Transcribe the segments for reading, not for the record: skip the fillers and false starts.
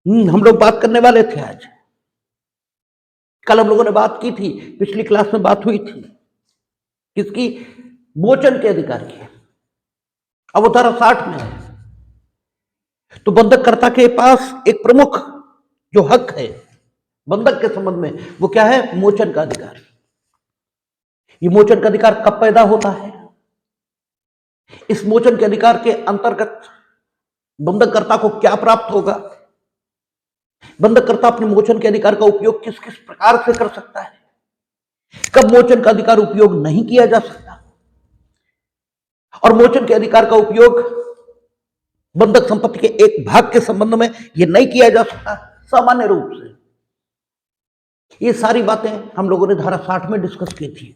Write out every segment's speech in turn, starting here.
हम लोग बात करने वाले थे आज। कल हम लोगों ने बात की थी, पिछली क्लास में बात हुई थी किसकी? मोचन के अधिकार की। अब वो धारा 60 में है। तो बंधककर्ता के पास एक प्रमुख जो हक है बंधक के संबंध में, वो क्या है? मोचन का अधिकार। ये मोचन का अधिकार कब पैदा होता है? इस मोचन के अधिकार के अंतर्गत बंधककर्ता को क्या प्राप्त होगा? बंधककर्ता अपने मोचन के अधिकार का उपयोग किस किस प्रकार से कर सकता है? कब मोचन का अधिकार उपयोग नहीं किया जा सकता? और मोचन के अधिकार का उपयोग बंधक संपत्ति के एक भाग के संबंध में यह नहीं किया जा सकता सामान्य रूप से। ये सारी बातें हम लोगों ने धारा 60 में डिस्कस की थी।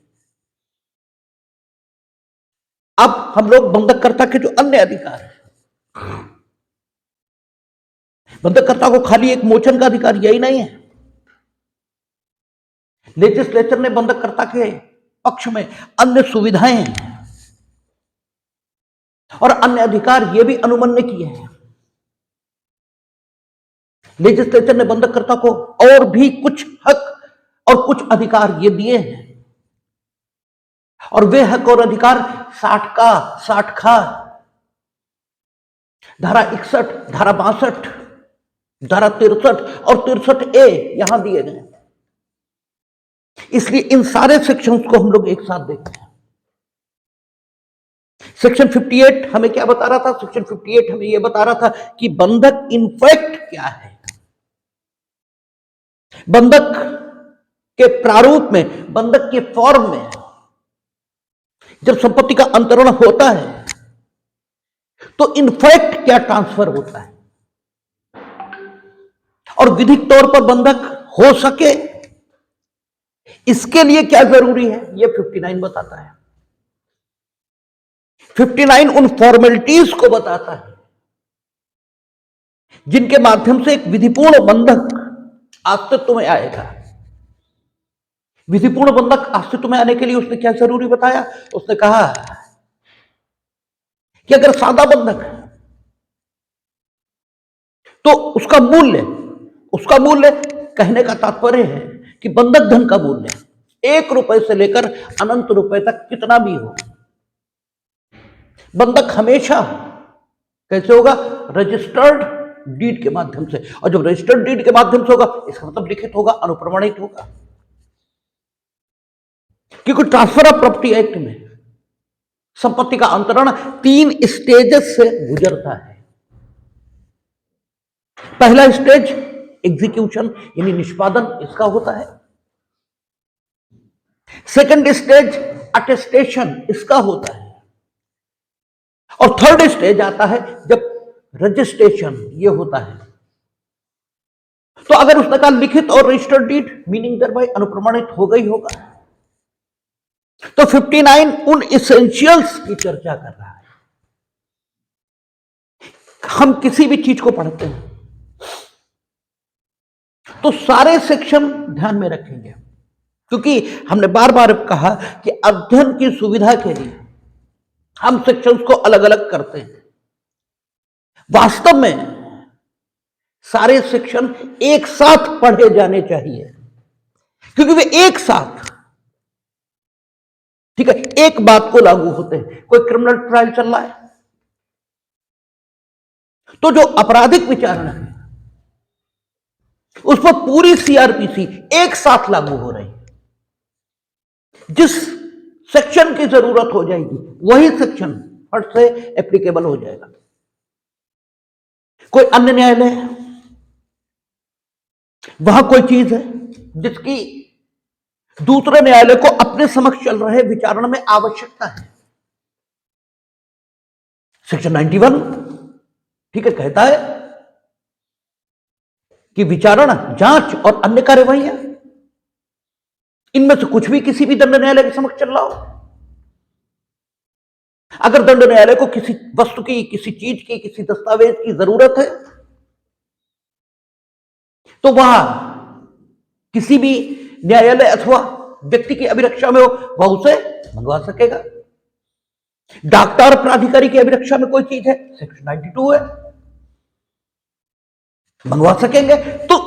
अब हम लोग बंधककर्ता के जो अन्य अधिकार है, बंधककर्ता को खाली एक मोचन का अधिकार यही नहीं है। लेजिस्लेचर ने बंधककर्ता के पक्ष में अन्य सुविधाएं हैं और अन्य अधिकार ये भी अनुमन्य किए हैं। लेजिस्लेचर ने बंधककर्ता को और भी कुछ हक और कुछ अधिकार ये दिए हैं, और वे हक और अधिकार 60 खा, धारा 61, धारा 62, धारा 63 और 63A यहां दिए गए। इसलिए इन सारे सेक्शंस को हम लोग एक साथ देखते हैं। सेक्शन 58 हमें क्या बता रहा था? सेक्शन 58 हमें यह बता रहा था कि बंधक इनफैक्ट क्या है। बंधक के प्रारूप में, बंधक के फॉर्म में जब संपत्ति का अंतरण होता है तो इनफैक्ट क्या ट्रांसफर होता है, और विधिक तौर पर बंधक हो सके इसके लिए क्या जरूरी है, यह 59 बताता है। 59 उन फॉर्मेलिटीज को बताता है जिनके माध्यम से एक विधिपूर्ण बंधक अस्तित्व में आएगा। विधिपूर्ण बंधक अस्तित्व में आने के लिए उसने क्या जरूरी बताया? उसने कहा कि अगर सादा बंधक है तो उसका मूल्य कहने का तात्पर्य है कि बंधक धन का मूल्य 1 रुपए से लेकर अनंत रुपए तक कितना भी हो, बंधक हमेशा कैसे होगा? रजिस्टर्ड डीड के माध्यम से। और जब रजिस्टर्ड डीड के माध्यम से होगा इसका मतलब लिखित होगा, अनुप्रमाणित होगा। क्योंकि ट्रांसफर ऑफ प्रॉपर्टी एक्ट में संपत्ति का अंतरण 3 स्टेजेस से गुजरता है। पहला स्टेज एग्जीक्यूशन यानी निष्पादन इसका होता है। सेकंड स्टेज अटेस्टेशन इसका होता है, और थर्ड स्टेज आता है जब रजिस्ट्रेशन ये होता है। तो अगर उसने कहा लिखित और रजिस्टर्ड डीड, मीनिंग दरबाई अनुप्रमाणित होगा ही होगा। तो 59 उन इसेंशियल्स की चर्चा कर रहा है। हम किसी भी चीज को पढ़ते हैं तो सारे सेक्शन ध्यान में रखेंगे, क्योंकि हमने बार बार कहा कि अध्ययन की सुविधा के लिए हम सेक्शंस को अलग अलग करते हैं। वास्तव में सारे सेक्शन एक साथ पढ़े जाने चाहिए, क्योंकि वे एक साथ, ठीक है, एक बात को लागू होते हैं। कोई क्रिमिनल ट्रायल चल रहा है तो जो आपराधिक विचारणा है उस पर पूरी सीआरपीसी एक साथ लागू हो रही है। जिस सेक्शन की जरूरत हो जाएगी वही सेक्शन फट से एप्लीकेबल हो जाएगा। कोई अन्य न्यायालय है, वहां कोई चीज है जिसकी दूसरे न्यायालय को अपने समक्ष चल रहे विचारण में आवश्यकता है। सेक्शन 91 ठीक है कहता है कि विचारण, जांच और अन्य कार्यवाहियां इनमें से कुछ भी किसी भी दंड न्यायालय के समक्ष चल रहा हो। अगर दंड न्यायालय को किसी वस्तु की, किसी चीज की, किसी दस्तावेज की जरूरत है तो वह किसी भी न्यायालय अथवा व्यक्ति की अभिरक्षा में हो वह उसे मंगवा सकेगा। डाकटार प्राधिकारी की अभिरक्षा में कोई चीज है, सेक्शन 92 है। मंगवा सकेंगे। तो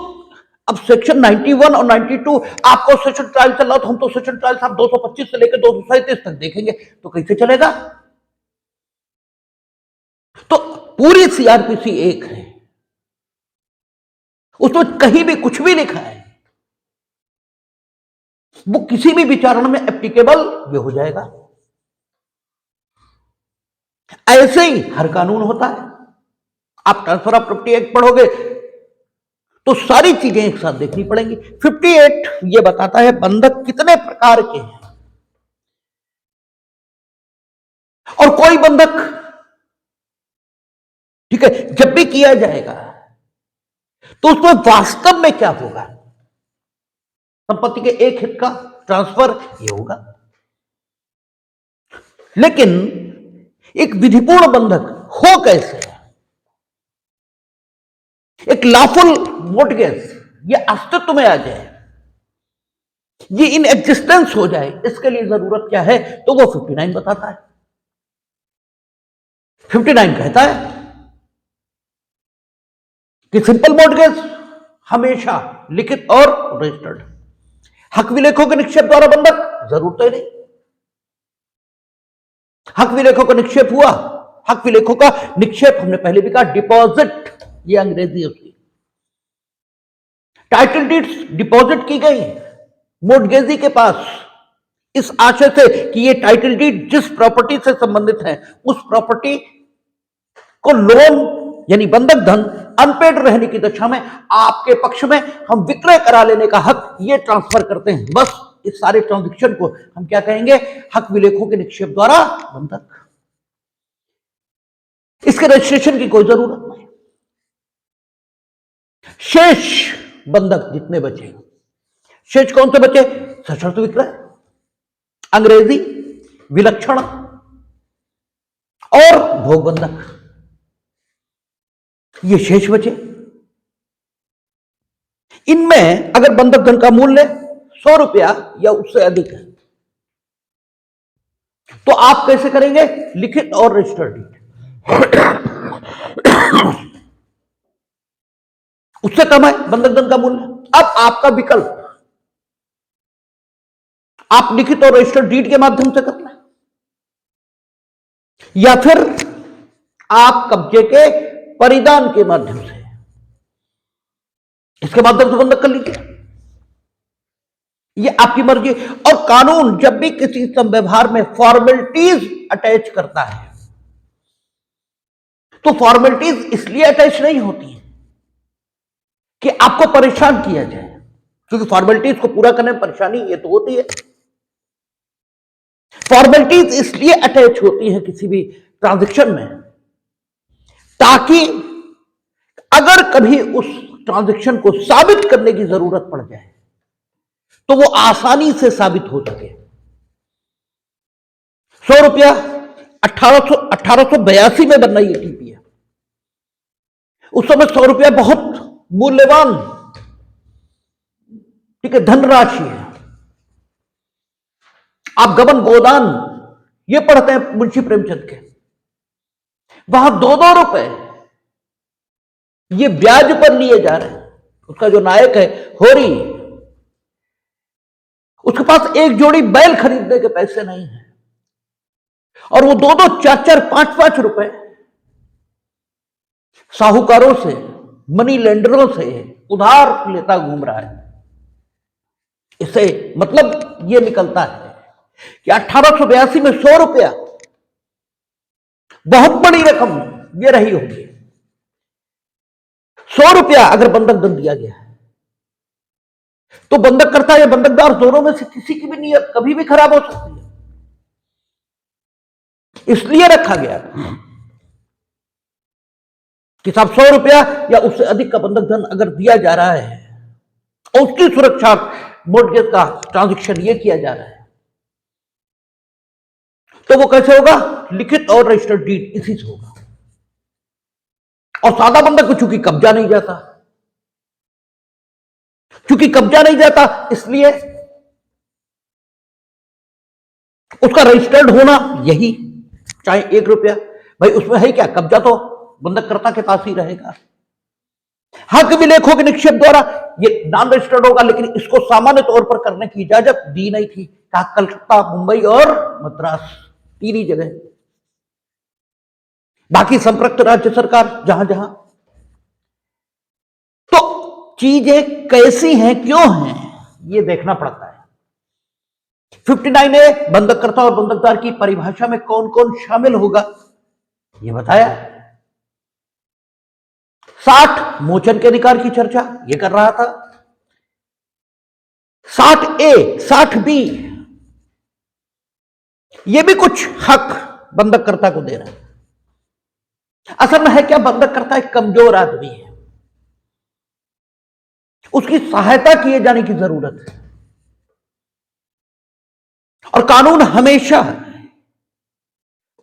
अब सेक्शन 91 और 92, आपको सेशन ट्रायल चल रहा, तो हम तो सेशन ट्रायल साहब 225 से लेकर 237 तक देखेंगे, तो कैसे चलेगा? तो पूरी सीआरपीसी एक है, उसमें कहीं भी कुछ भी लिखा है वो किसी भी विचारण में एप्लीकेबल ये हो जाएगा। ऐसे ही हर कानून होता है। आप ट्रांसफर ऑफ प्रॉपर्टी एक्ट पढ़ोगे तो सारी चीजें एक साथ देखनी पड़ेंगी। 58 ये बताता है बंधक कितने प्रकार के हैं, और कोई बंधक, ठीक है, जब भी किया जाएगा तो उसमें वास्तव में क्या होगा, संपत्ति के एक हित का ट्रांसफर ये होगा। लेकिन एक विधिपूर्ण बंधक हो कैसे, एक लॉफुल मोर्टगेज ये अस्तित्व में आ जाए, ये इन एग्जिस्टेंस हो जाए, इसके लिए जरूरत क्या है, तो वो 59 बताता है। 59 कहता है कि सिंपल मोर्टगेज हमेशा लिखित और रजिस्टर्ड, हक विलेखों के निक्षेप द्वारा बंधक जरूरत ही नहीं। हक विलेखों का निक्षेप हुआ, हक विलेखों का निक्षेप हमने पहले भी कहा डिपॉजिट, ये अंग्रेजी उसकी। टाइटल डीड्स डिपॉजिट की गई मोर्टगेजी के पास इस आशय से कि ये टाइटल डीड जिस प्रॉपर्टी से संबंधित है उस प्रॉपर्टी को लोन यानी बंधक धन अनपेड रहने की दशा में आपके पक्ष में हम विक्रय करा लेने का हक ये ट्रांसफर करते हैं। बस इस सारे ट्रांजैक्शन को हम क्या कहेंगे, हक विलेखों के निक्षेप द्वारा बंधक। इसके रजिस्ट्रेशन की कोई जरूरत नहीं। शेष बंधक जितने बचे, शेष कौन से बचे, सशर्त विक्रय, अंग्रेजी विलक्षण और भोग बंधक, ये शेष बचे। इनमें अगर बंधक धन का मूल्य 100 रुपया या उससे अधिक है तो आप कैसे करेंगे, लिखित और रजिस्टर्ड डीड। उससे कम है बंधक धन का मूल्य, अब आपका विकल्प, आप लिखित और रजिस्टर्ड डीड के माध्यम से करना है या फिर आप कब्जे के परिधान के माध्यम से, इसके माध्यम से बंधक कर लीजिए, ये आपकी मर्जी। और कानून जब भी किसी संव्यवहार में फॉर्मेलिटीज अटैच करता है तो फॉर्मेलिटीज इसलिए अटैच नहीं होती है कि आपको परेशान किया जाए, क्योंकि फॉर्मेलिटीज को पूरा करने में परेशानी ये तो होती है। फॉर्मेलिटीज इसलिए अटैच होती है किसी भी ट्रांजैक्शन में ताकि अगर कभी उस ट्रांजैक्शन को साबित करने की जरूरत पड़ जाए तो वो आसानी से साबित हो सके। 100 रुपया 1882 में बनना ये टीपी है, उस समय 100 रुपया बहुत मूल्यवान, ठीक है, धनराशि है। आप गबन गोदान ये पढ़ते हैं मुंशी प्रेमचंद के, वहां 2-2 रुपए ये ब्याज पर लिए जा रहे हैं। उसका जो नायक है होरी, उसके पास एक जोड़ी बैल खरीदने के पैसे नहीं है और वो 2-2, 4-4, 5-5 रुपए साहूकारों से, मनी लेंडरों से उधार लेता घूम रहा है। इससे मतलब ये निकलता है कि 1882 में 100 रुपया बहुत बड़ी रकम ये रही होगी। 100 रुपया अगर बंधक धन दिया गया है तो बंधक करता है या बंधकदार दोनों में से किसी की भी नीयत कभी भी खराब हो सकती है, इसलिए रखा गया कि साहब 100 रुपया या उससे अधिक का बंधक धन अगर दिया जा रहा है और उसकी सुरक्षा मोर्टगेज का ट्रांजैक्शन ये किया जा रहा है तो वो कैसे होगा, लिखित और रजिस्टर्ड डीड इसी से होगा। और सादा बंधक को चूंकि कब्जा नहीं जाता, क्योंकि कब्जा नहीं जाता इसलिए उसका रजिस्टर्ड होना यही, चाहे 1 रुपया, भाई उसमें है क्या, कब्जा तो बंधककर्ता के पास ही रहेगा। हक विलेखों के निक्षेप द्वारा ये नॉन रजिस्टर्ड होगा, लेकिन इसको सामान्य तौर पर करने की इजाजत दी नहीं थी। कहा कलकत्ता, मुंबई और मद्रास, तीन ही जगह, बाकी संप्रक्त राज्य सरकार जहां जहां। तो चीजें कैसी हैं, क्यों हैं, ये देखना पड़ता है। 59A बंधककर्ता और बंधकदार की परिभाषा में कौन कौन शामिल होगा ये बताया। 60 मोचन के अधिकार की चर्चा ये कर रहा था। 60A 60B ये भी कुछ हक बंधककर्ता को दे रहा है। असल में है क्या, बंधककर्ता एक कमजोर आदमी है, उसकी सहायता किए जाने की जरूरत है, और कानून हमेशा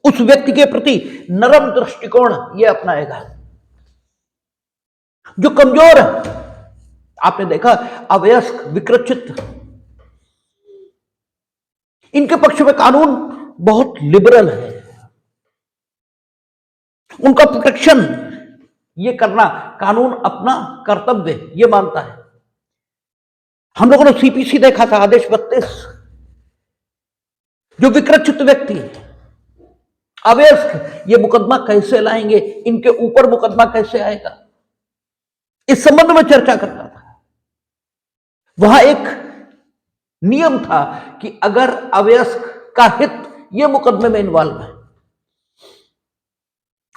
उस व्यक्ति के प्रति नरम दृष्टिकोण ये अपनाएगा जो कमजोर है। आपने देखा अवयस्क, विकृत, इनके पक्ष में कानून बहुत लिबरल है, उनका प्रोटेक्शन ये करना कानून अपना कर्तव्य ये मानता है। हम लोगों ने सीपीसी देखा था, आदेश 32, जो विकृत व्यक्ति, अवयस्क, ये मुकदमा कैसे लाएंगे, इनके ऊपर मुकदमा कैसे आएगा, इस संबंध में चर्चा करता था। वहां एक नियम था कि अगर अवयस्क का हित ये मुकदमे में इन्वॉल्व है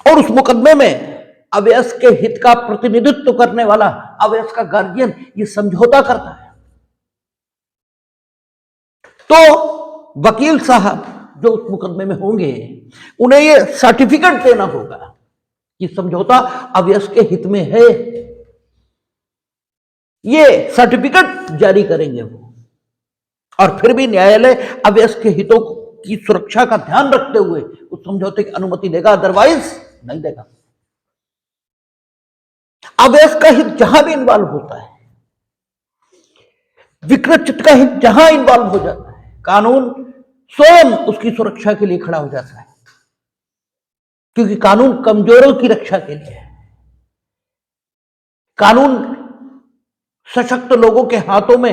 और उस मुकदमे में अवयस्क के हित का प्रतिनिधित्व करने वाला अवयस्क का गार्जियन ये समझौता करता है, तो वकील साहब जो उस मुकदमे में होंगे उन्हें ये सर्टिफिकेट देना होगा कि समझौता अवयस्क के हित में है। ये सर्टिफिकेट जारी करेंगे वो, और फिर भी न्यायालय अवयस्क के हितों की सुरक्षा का ध्यान रखते हुए उस समझौते की अनुमति देगा, अदरवाइज नहीं देगा। अवयस्क का हित जहां भी इन्वॉल्व होता है, विकृत का हित जहां इन्वॉल्व हो जाता है, कानून स्वयं उसकी सुरक्षा के लिए खड़ा हो जाता है, क्योंकि कानून कमजोरों की रक्षा के लिए है। कानून सशक्त लोगों के हाथों में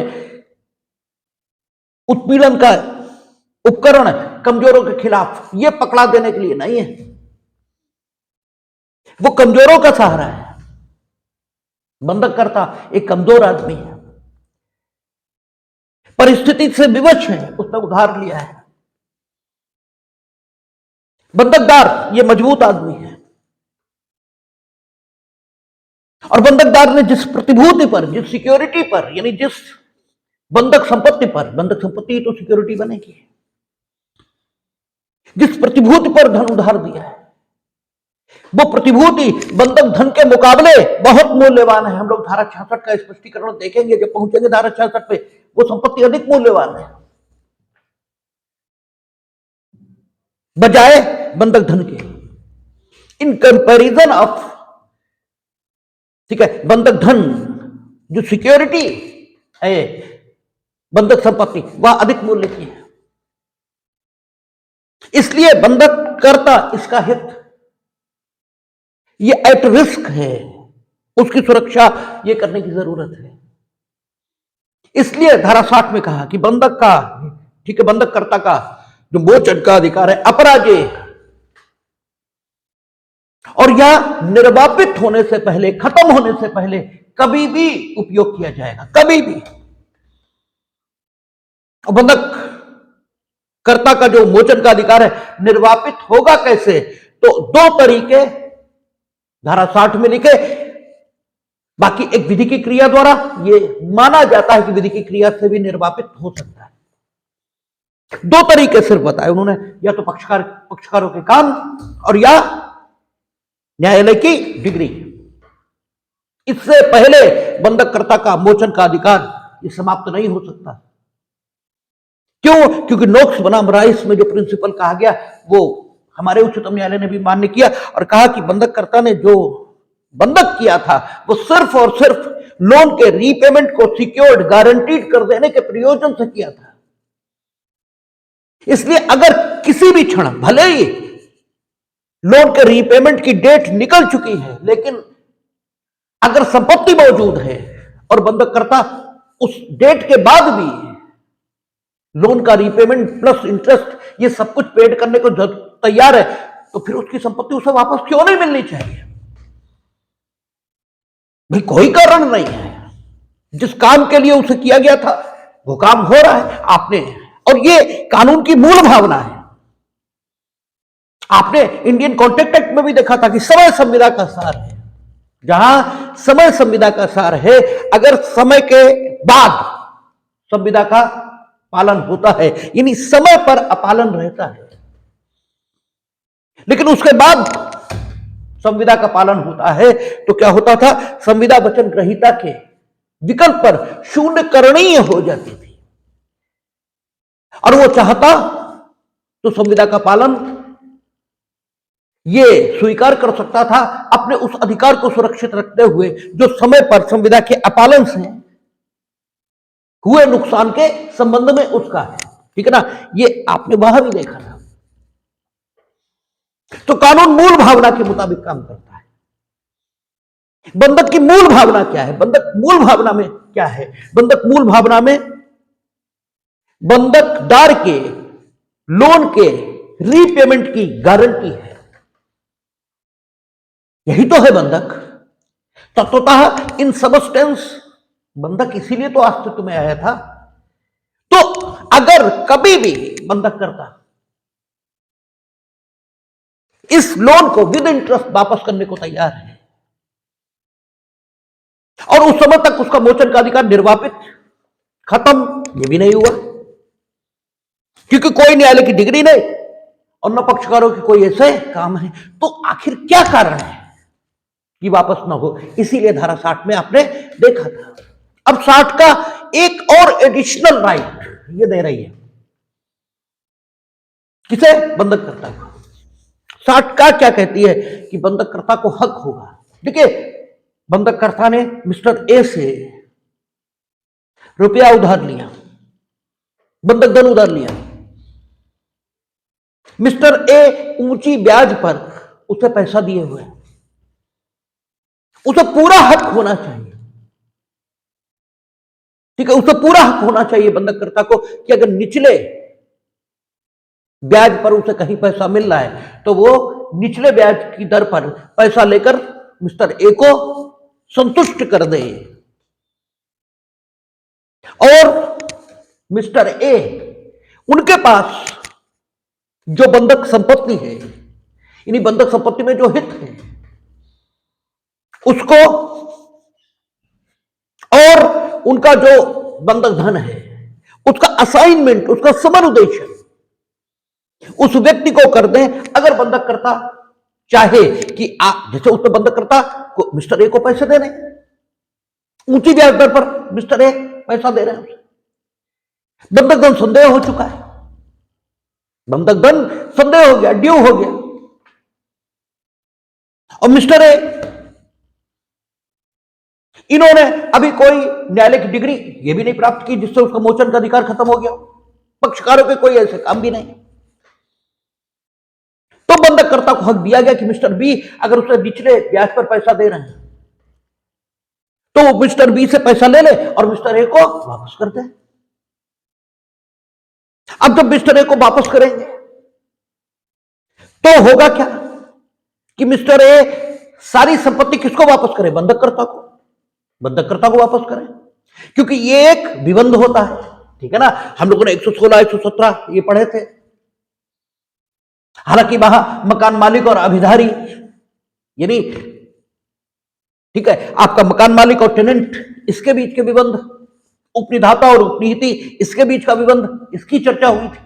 उत्पीड़न का उपकरण है, कमजोरों के खिलाफ ये पकड़ा देने के लिए नहीं है, वो कमजोरों का सहारा है। बंधककर्ता एक कमजोर आदमी है, परिस्थिति से विवश है, उसने उधार लिया है। बंधकदार ये मजबूत आदमी है, और बंधकदार ने जिस प्रतिभूति पर, जिस सिक्योरिटी पर, यानी जिस बंधक संपत्ति पर, बंधक संपत्ति तो सिक्योरिटी बनेगी, जिस प्रतिभूति पर धन उधार दिया है, वो प्रतिभूति बंधक धन के मुकाबले बहुत मूल्यवान है। हम लोग धारा 66 का स्पष्टीकरण देखेंगे जब पहुंचेंगे धारा 66 पे, वो संपत्ति अधिक मूल्यवान है बजाय बंधक धन के, इन कंपैरिजन ऑफ, ठीक है, बंधक धन जो सिक्योरिटी है, बंधक संपत्ति वह अधिक मूल्य की है, इसलिए बंधक करता इसका हित ये एट रिस्क है, उसकी सुरक्षा ये करने की जरूरत है। इसलिए धारा 60 में कहा कि बंधक का, ठीक है, बंधककर्ता का जो मोचन का अधिकार है अपराजेय, और यह निर्वापित होने से पहले, खत्म होने से पहले कभी भी उपयोग किया जाएगा, कभी भी। बंधक कर्ता का जो मोचन का अधिकार है निर्वापित होगा कैसे, तो दो तरीके धारा 60 में लिखे, बाकी एक विधि की क्रिया द्वारा, ये माना जाता है कि विधि की क्रिया से भी निर्वापित हो सकता है। दो तरीके सिर्फ बताए उन्होंने, या तो पक्षकारों के काम और या न्यायालय की डिग्री। इससे पहले बंधककर्ता का मोचन का अधिकार ये समाप्त नहीं हो सकता। क्यों? क्योंकि नोक्स बनाम राइस में जो प्रिंसिपल कहा गया वो हमारे उच्चतम न्यायालय ने भी मान्य किया, और कहा कि बंधककर्ता ने जो बंधक किया था वो सिर्फ और सिर्फ लोन के रीपेमेंट को सिक्योर्ड, गारंटीड कर देने के प्रयोजन से किया था। इसलिए अगर किसी भी क्षण, भले ही लोन के रीपेमेंट की डेट निकल चुकी है, लेकिन अगर संपत्ति मौजूद है और बंधककर्ता उस डेट के बाद भी लोन का रीपेमेंट प्लस इंटरेस्ट ये सब कुछ पेड करने को तैयार है, तो फिर उसकी संपत्ति उसे वापस क्यों नहीं मिलनी चाहिए? भाई कोई कारण नहीं है, जिस काम के लिए उसे किया गया था वो काम हो रहा है आपने, और ये कानून की मूल भावना है। आपने इंडियन कॉन्ट्रैक्ट एक्ट में भी देखा था कि समय संविदा का सार है। जहां समय संविदा का सार है, अगर समय के बाद संविदा का पालन होता है, यानी समय पर अपालन रहता है, लेकिन उसके बाद संविदा का पालन होता है, तो क्या होता था, संविदा वचन ग्रहीता के विकल्प पर शून्य करणीय हो जाती थी, और वो चाहता तो संविदा का पालन ये स्वीकार कर सकता था, अपने उस अधिकार को सुरक्षित रखते हुए जो समय पर संविदा के अपालन से हुए नुकसान के संबंध में उसका है। ठीक है ना, ये आपने वहां भी देखा था। तो कानून मूल भावना के मुताबिक काम करता है। बंधक की मूल भावना क्या है? बंधक मूल भावना में क्या है? बंधक मूल भावना में बंधकदार के लोन के रीपेमेंट की गारंटी है। यही तो है बंधक। तत्वतः इन सबस्टेंस बंधक इसीलिए तो अस्तित्व में आया था। तो अगर कभी भी बंधक करता इस लोन को विद इंटरेस्ट वापस करने को तैयार है, और उस समय तक उसका मोचन का अधिकार निर्वापित खत्म, ये भी नहीं हुआ, क्योंकि कोई न्यायालय की डिग्री नहीं और न पक्षकारों की कोई ऐसे काम है, तो आखिर क्या कारण है कि वापस ना हो? इसीलिए धारा 60 में आपने देखा था। अब 60 का एक और एडिशनल राइट ये दे रही है, किसे? बंधककर्ता को। 60 का क्या कहती है कि बंधककर्ता को हक होगा। देखिए, बंधककर्ता ने मिस्टर ए से रुपया उधार लिया, बंधक धन उधार लिया। मिस्टर ए ऊंची ब्याज पर उसे पैसा दिए हुए, उसे पूरा हक होना चाहिए। ठीक है, उसे पूरा हक होना चाहिए बंधककर्ता को कि अगर निचले ब्याज पर उसे कहीं पैसा मिल रहा है तो वो निचले ब्याज की दर पर पैसा लेकर मिस्टर ए को संतुष्ट कर दे, और मिस्टर ए उनके पास जो बंधक संपत्ति है, यानी बंधक संपत्ति में जो हित है उसको, और उनका जो बंधक धन है उसका असाइनमेंट, उसका समनुदेशन उस व्यक्ति को कर दें। अगर बंधककर्ता चाहे कि जैसे उसने बंधककर्ता को मिस्टर ए को पैसे देने, ऊंची ब्याज दर पर मिस्टर ए पैसा दे रहे हैं उसे, बंधक धन संदेह हो चुका है, बंधक धन संदेह हो गया, ड्यू हो गया, और मिस्टर ए इन्होंने अभी कोई न्यायालय की डिग्री ये भी नहीं प्राप्त की जिससे उसका मोचन का अधिकार खत्म हो गया, पक्षकारों के कोई ऐसे काम भी नहीं, तो बंधककर्ता को हक दिया गया कि मिस्टर बी अगर उसे निचले ब्याज पर पैसा दे रहे हैं तो वो मिस्टर बी से पैसा ले ले और मिस्टर ए को वापस कर दे। अब जब मिस्टर ए को वापस करेंगे तो होगा क्या कि मिस्टर ए सारी संपत्ति किसको वापस करे? बंधककर्ता को, बंधककर्ता को वापस करें, क्योंकि ये एक विबंध होता है। ठीक है ना, हम लोगों ने 116 117 ये पढ़े थे। हालांकि वहां मकान मालिक और अभिधारी, यानी ठीक है, आपका मकान मालिक और टेनेंट इसके बीच के विबंध, उपनिधाता और उपनिहिती इसके बीच का विबंध, इसकी चर्चा हुई थी।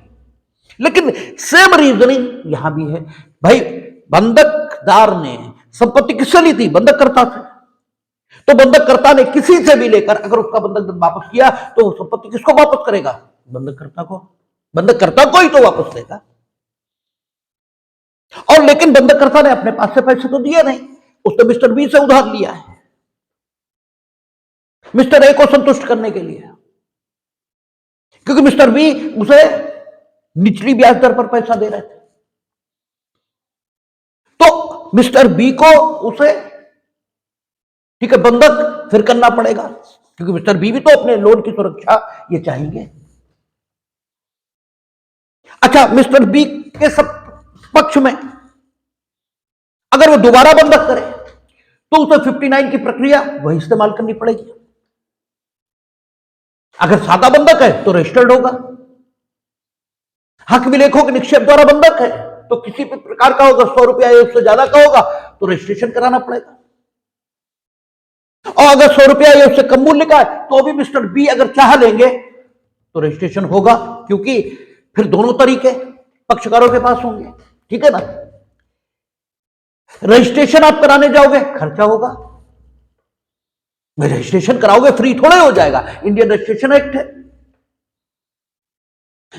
लेकिन सेम रीजनिंग यहां भी है। भाई बंधकदार ने संपत्ति किससे ली थी? बंधककर्ता से। तो बंधककर्ता ने किसी से भी लेकर अगर उसका बंधक धन वापस किया तो संपत्ति किसको वापस करेगा? बंधककर्ता को। बंधककर्ता को ही तो वापस देगा। और लेकिन बंधककर्ता ने अपने पास से पैसे तो दिए नहीं, उसने मिस्टर बी से उधार लिया है मिस्टर ए को संतुष्ट करने के लिए, क्योंकि मिस्टर बी उसे निचली ब्याज दर पर पैसा दे रहे थे। तो मिस्टर बी को उसे ठीक है, बंधक फिर करना पड़ेगा, क्योंकि मिस्टर बी भी तो अपने लोन की सुरक्षा ये चाहेंगे। अच्छा, मिस्टर बी के सब पक्ष में अगर वो दोबारा बंधक करे तो उसे 59 की प्रक्रिया वही इस्तेमाल करनी पड़ेगी। अगर सादा बंधक है तो रजिस्टर्ड होगा, हक विलेखों के निक्षेप द्वारा बंधक है तो किसी भी प्रकार का होगा, 100 रुपया या उससे ज्यादा का होगा तो रजिस्ट्रेशन कराना पड़ेगा। और अगर 100 रुपया या उससे कम मूल्य का है तो भी मिस्टर बी अगर चाह लेंगे तो रजिस्ट्रेशन होगा, क्योंकि फिर दोनों तरीके पक्षकारों के पास होंगे। ठीक है ना, रजिस्ट्रेशन आप कराने जाओगे खर्चा होगा, रजिस्ट्रेशन कराओगे फ्री थोड़े हो जाएगा, इंडियन रजिस्ट्रेशन एक्ट है।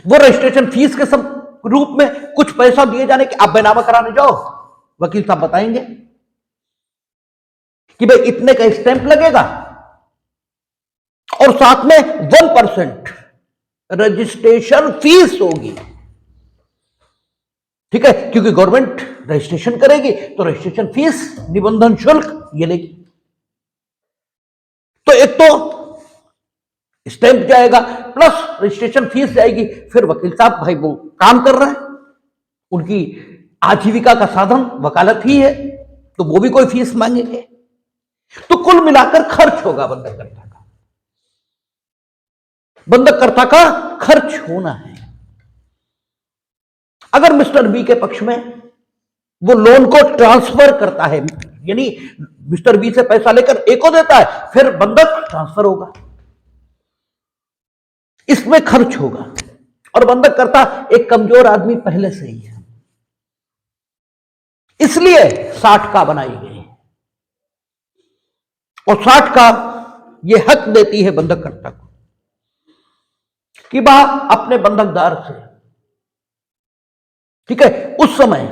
वो रजिस्ट्रेशन फीस के सब रूप में कुछ पैसा दिए जाने के, आप बैनामा कराने जाओ वकील साहब बताएंगे कि भाई इतने का स्टैंप लगेगा और साथ में 1% रजिस्ट्रेशन फीस होगी। ठीक है, क्योंकि गवर्नमेंट रजिस्ट्रेशन करेगी तो रजिस्ट्रेशन फीस, निबंधन शुल्क ये लेगी। तो एक तो स्टैंप जाएगा प्लस रजिस्ट्रेशन फीस जाएगी, फिर वकील साहब भाई वो काम कर रहे हैं, उनकी आजीविका का साधन वकालत ही है, तो वो भी कोई फीस मांगेंगे, तो कुल मिलाकर खर्च होगा बंधककर्ता का। बंधककर्ता का खर्च होना है। अगर मिस्टर बी के पक्ष में वो लोन को ट्रांसफर करता है, यानी मिस्टर बी से पैसा लेकर ए को देता है, फिर बंधक ट्रांसफर होगा, इसमें खर्च होगा। और बंधककर्ता एक कमजोर आदमी पहले से ही है, इसलिए 60 का बनाई गई है, और 60 का यह हक देती है बंधककर्ता को कि वह अपने बंधकदार से, ठीक है, उस समय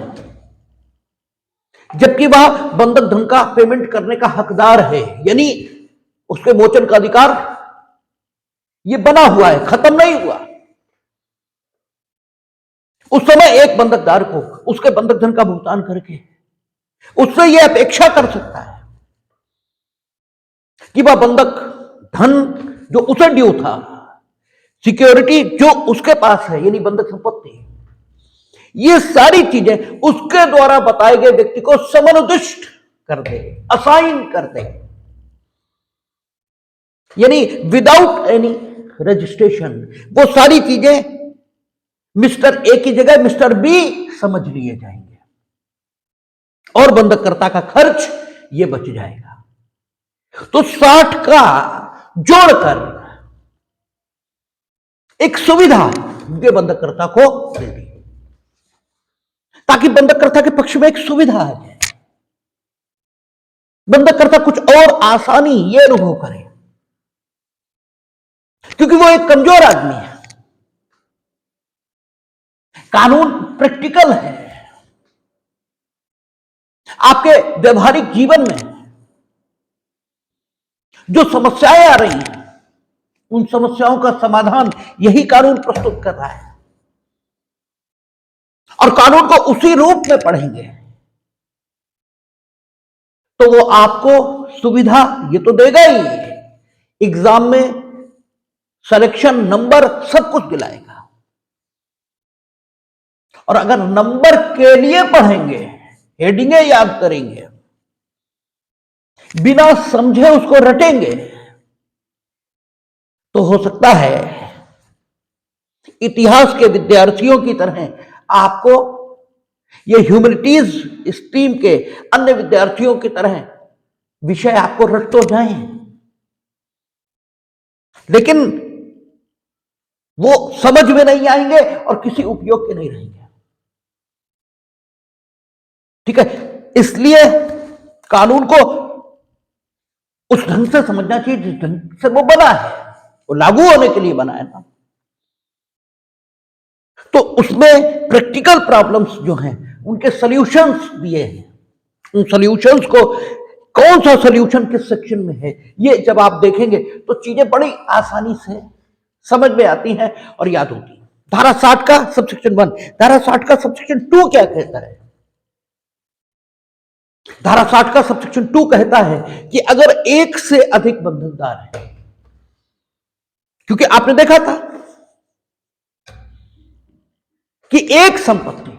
जबकि वह बंधक धन का पेमेंट करने का हकदार है, यानी उसके मोचन का अधिकार ये बना हुआ है, खत्म नहीं हुआ, उस समय एक बंधकदार को उसके बंधक धन का भुगतान करके उससे यह अपेक्षा कर सकता है कि वह बंधक धन जो उसे ड्यू था, सिक्योरिटी जो उसके पास है यानी बंधक संपत्ति, ये सारी चीजें उसके द्वारा बताए गए व्यक्ति को समनुदिष्ट कर दे, असाइन कर दे, यानी विदाउट एनी रजिस्ट्रेशन वो सारी चीजें मिस्टर ए की जगह मिस्टर बी समझ लिए जाएंगे और बंधककर्ता का खर्च ये बच जाएगा। तो 60 का जोड़कर एक सुविधा ये बंधककर्ता को दे दी ताकि बंधककर्ता के पक्ष में एक सुविधा आ जाए, बंधककर्ता कुछ और आसानी ये अनुभव करे, क्योंकि वो एक कमजोर आदमी है। कानून प्रैक्टिकल है, आपके व्यवहारिक जीवन में जो समस्याएं आ रही हैं उन समस्याओं का समाधान यही कानून प्रस्तुत कर रहा है, और कानून को उसी रूप में पढ़ेंगे तो वो आपको सुविधा ये तो देगा ही, एग्जाम में सिलेक्शन नंबर सब कुछ दिलाएगा, और अगर नंबर के लिए पढ़ेंगे, हेडिंगें याद करेंगे, बिना समझे उसको रटेंगे, तो हो सकता है इतिहास के विद्यार्थियों की तरह आपको ये ह्यूमैनिटीज स्ट्रीम के अन्य विद्यार्थियों की तरह विषय आपको रट तो जाए, लेकिन वो समझ में नहीं आएंगे और किसी उपयोग के नहीं रहेंगे। ठीक है, इसलिए कानून को उस ढंग से समझना चाहिए जिस ढंग से वो बना है, वो लागू होने के लिए बना है ना। तो उसमें प्रैक्टिकल प्रॉब्लम्स जो हैं उनके सॉल्यूशंस दिए हैं, उन सॉल्यूशंस को कौन सा सॉल्यूशन किस सेक्शन में है ये जब आप देखेंगे तो चीजें बड़ी आसानी से समझ में आती हैं और याद होती हैं। धारा 60 का सबसेक्शन 1, धारा 60 का सबसेक्शन 2 क्या कहता है? धारा 60 का सबसेक्शन 2 कहता है कि अगर एक से अधिक बंधकदार है, क्योंकि आपने देखा था कि एक संपत्ति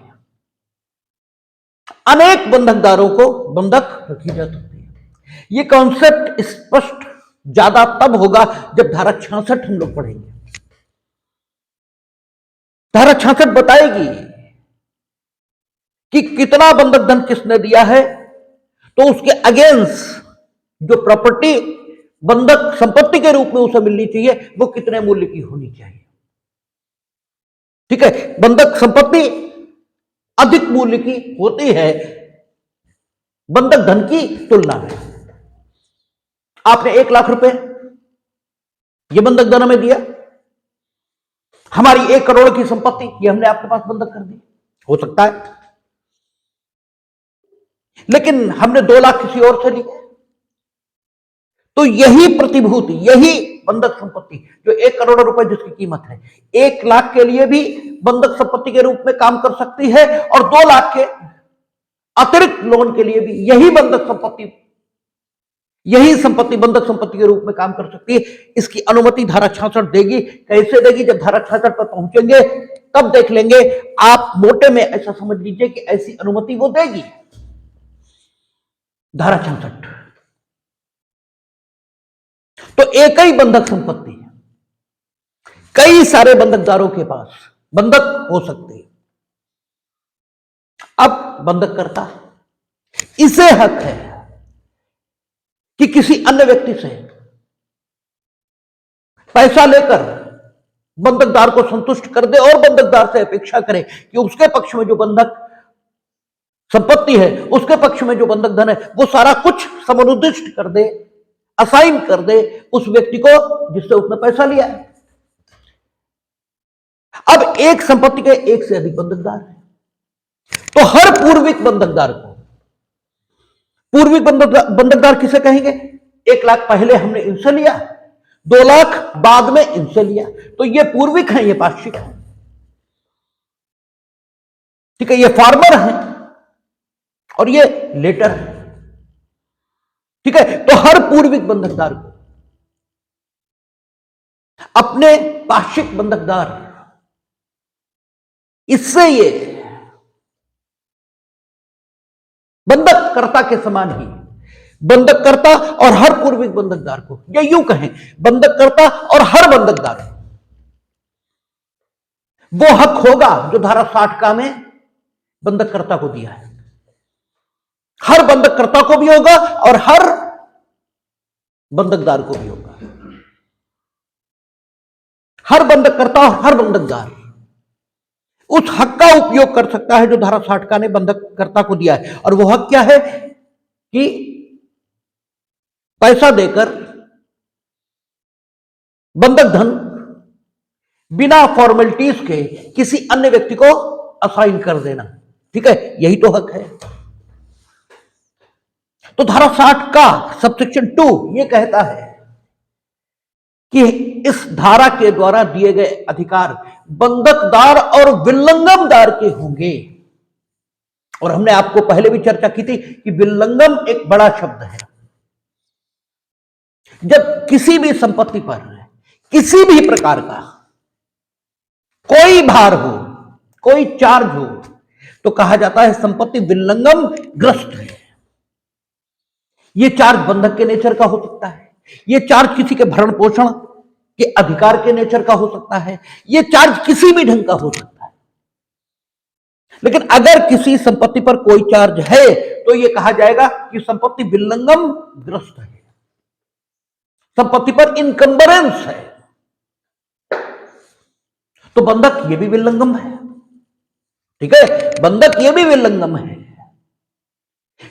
अनेक बंधकदारों को बंधक रखी जा सकती है। यह कॉन्सेप्ट स्पष्ट ज्यादा तब होगा जब धारा 66 हम लोग पढ़ेंगे। धारा 66 बताएगी कि कितना बंधक धन किसने दिया है, तो उसके अगेंस्ट जो प्रॉपर्टी बंधक संपत्ति के रूप में उसे मिलनी चाहिए वो कितने मूल्य की होनी चाहिए। ठीक है, बंधक संपत्ति अधिक मूल्य की होती है बंधक धन की तुलना में। आपने 1 लाख रुपए ये बंधक धन में दिया, हमारी 1 करोड़ की संपत्ति ये हमने आपके पास बंधक कर दी, हो सकता है, लेकिन हमने 2 लाख किसी और से ली, तो यही प्रतिभूति, यही बंधक संपत्ति जो 1 करोड़ रुपए जिसकी कीमत है, 1 लाख के लिए भी बंधक संपत्ति के रूप में काम कर सकती है और 2 लाख के अतिरिक्त लोन के लिए भी यही बंधक संपत्ति, यही संपत्ति बंधक संपत्ति के रूप में काम कर सकती है। इसकी अनुमति धारा 66 देगी। कैसे देगी? जब धारा 66 पर पहुंचेंगे तब देख लेंगे। आप मोटे में ऐसा समझ लीजिए कि ऐसी अनुमति वो देगी। धारा 66 तो एक ही बंधक संपत्ति है, कई सारे बंधकदारों के पास बंधक हो सकते हैं। अब बंधक करता इसे हक है कि किसी अन्य व्यक्ति से पैसा लेकर बंधकदार को संतुष्ट कर दे और बंधकदार से अपेक्षा करे कि उसके पक्ष में जो बंधक संपत्ति है, उसके पक्ष में जो बंधक धन है, वो सारा कुछ समनुद्दिष्ट कर दे, असाइन कर दे उस व्यक्ति को जिससे उसने पैसा लिया है। अब एक संपत्ति के एक से अधिक बंधकदार है, तो हर पूर्विक बंधकदार को, पूर्विक बंधकदार किसे कहेंगे? 1 लाख पहले हमने इनसे लिया, 2 लाख बाद में इनसे लिया, तो ये पूर्विक है, ये पाक्षिक है। ठीक है, ये फार्मर है और ये लेटर है। ठीक है, तो हर पूर्विक बंधकदार को अपने पाक्षिक बंधकदार इससे ये बंधककर्ता के समान ही, बंधककर्ता और हर पूर्विक बंधकदार को, या यूं कहें बंधककर्ता और हर बंधकदार वो हक होगा जो धारा 60 का में बंधककर्ता को दिया है। हर बंधककर्ता को भी होगा और हर बंधकदार को भी होगा। हर बंधककर्ता और हर बंधकदार उस हक का उपयोग कर सकता है जो धारा 60 का ने बंधककर्ता को दिया है। और वो हक क्या है कि पैसा देकर बंधक धन बिना फॉर्मेलिटीज के किसी अन्य व्यक्ति को असाइन कर देना। ठीक है, यही तो हक है। तो धारा 60 का सबसेक्शन 2 यह कहता है कि इस धारा के द्वारा दिए गए अधिकार बंधकदार और विल्लंगमदार के होंगे। और हमने आपको पहले भी चर्चा की थी कि विल्लंगम एक बड़ा शब्द है। जब किसी भी संपत्ति पर किसी भी प्रकार का कोई भार हो, कोई चार्ज हो, तो कहा जाता है संपत्ति विल्लंगम ग्रस्त है। यह चार्ज बंधक के नेचर का हो सकता है, यह चार्ज किसी के भरण पोषण के अधिकार के नेचर का हो सकता है, यह चार्ज किसी भी ढंग का हो सकता है। लेकिन अगर किसी संपत्ति पर कोई चार्ज है तो यह कहा जाएगा कि संपत्ति विल्लंगम ग्रस्त है, संपत्ति पर इनकम्बरेंस है। तो बंधक यह भी विल्लंगम है। ठीक है, बंधक यह भी विल्लंगम है।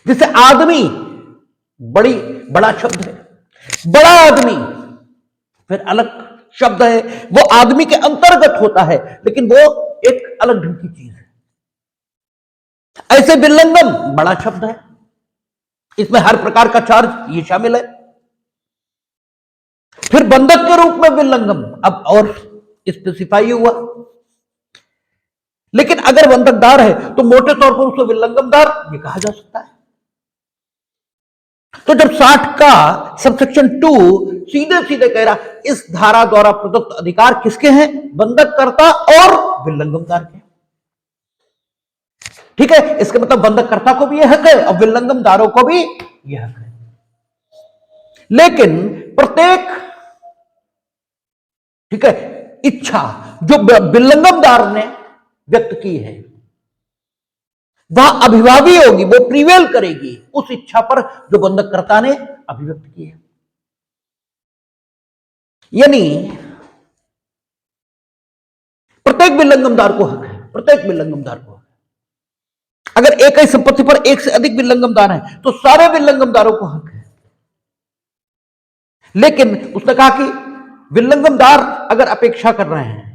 जैसे आदमी बड़ा शब्द है, बड़ा आदमी फिर अलग शब्द है, वो आदमी के अंतर्गत होता है लेकिन वो एक अलग ढंग की चीज है। ऐसे विल्लंगम बड़ा शब्द है, इसमें हर प्रकार का चार्ज ये शामिल है। फिर बंधक के रूप में विल्लंगम अब और स्पेसिफाई हुआ, लेकिन अगर बंधकदार है तो मोटे तौर पर उसको विल्लंगमदार ये कहा जा सकता है। तो जब 60 का सबसेक्शन 2 सीधे सीधे कह रहा इस धारा द्वारा प्रदत्त अधिकार किसके हैं, बंधककर्ता और विल्लंघमदार के। ठीक है, इसके मतलब बंधककर्ता को भी यह हक है और विल्लंघमदारों को भी यह हक है। लेकिन प्रत्येक, ठीक है, इच्छा जो विल्लंघमदार ने व्यक्त की है वह अभिभावी होगी, वो प्रिवेल करेगी उस इच्छा पर जो बंधककर्ता ने अभिव्यक्त की है। यानी प्रत्येक विल्लंघमदार को हक है, प्रत्येक विल्लंघमदार को हक है। अगर एक ही संपत्ति पर एक से अधिक विल्लंघमदार हैं तो सारे विल्लंघमदारों को हक है। लेकिन उसने कहा कि विल्लंघमदार अगर अपेक्षा कर रहे हैं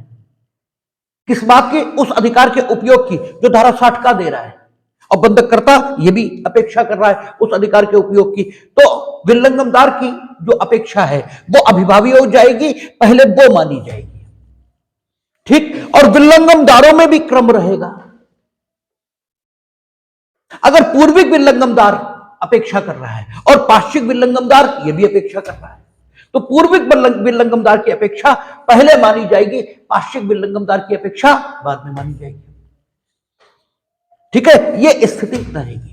किस बात की, उस अधिकार के उपयोग की जो धारा 60 का दे रहा है, और बंधककर्ता यह भी अपेक्षा कर रहा है उस अधिकार के उपयोग की, तो विल्लंघमदार की जो अपेक्षा है वो अभिभावी हो जाएगी, पहले वो मानी जाएगी। ठीक, और विल्लंघमदारों में भी क्रम रहेगा। अगर पूर्विक विल्लंघमदार अपेक्षा कर रहा है और पाश्चिक विल्लंघमदार यह भी अपेक्षा कर रहा है, तो पूर्विक विल्लंघमदार की अपेक्षा पहले मानी जाएगी, पाश्चिक विल्लंघमदार की अपेक्षा बाद में मानी जाएगी। ठीक है, यह स्थिति रहेगी।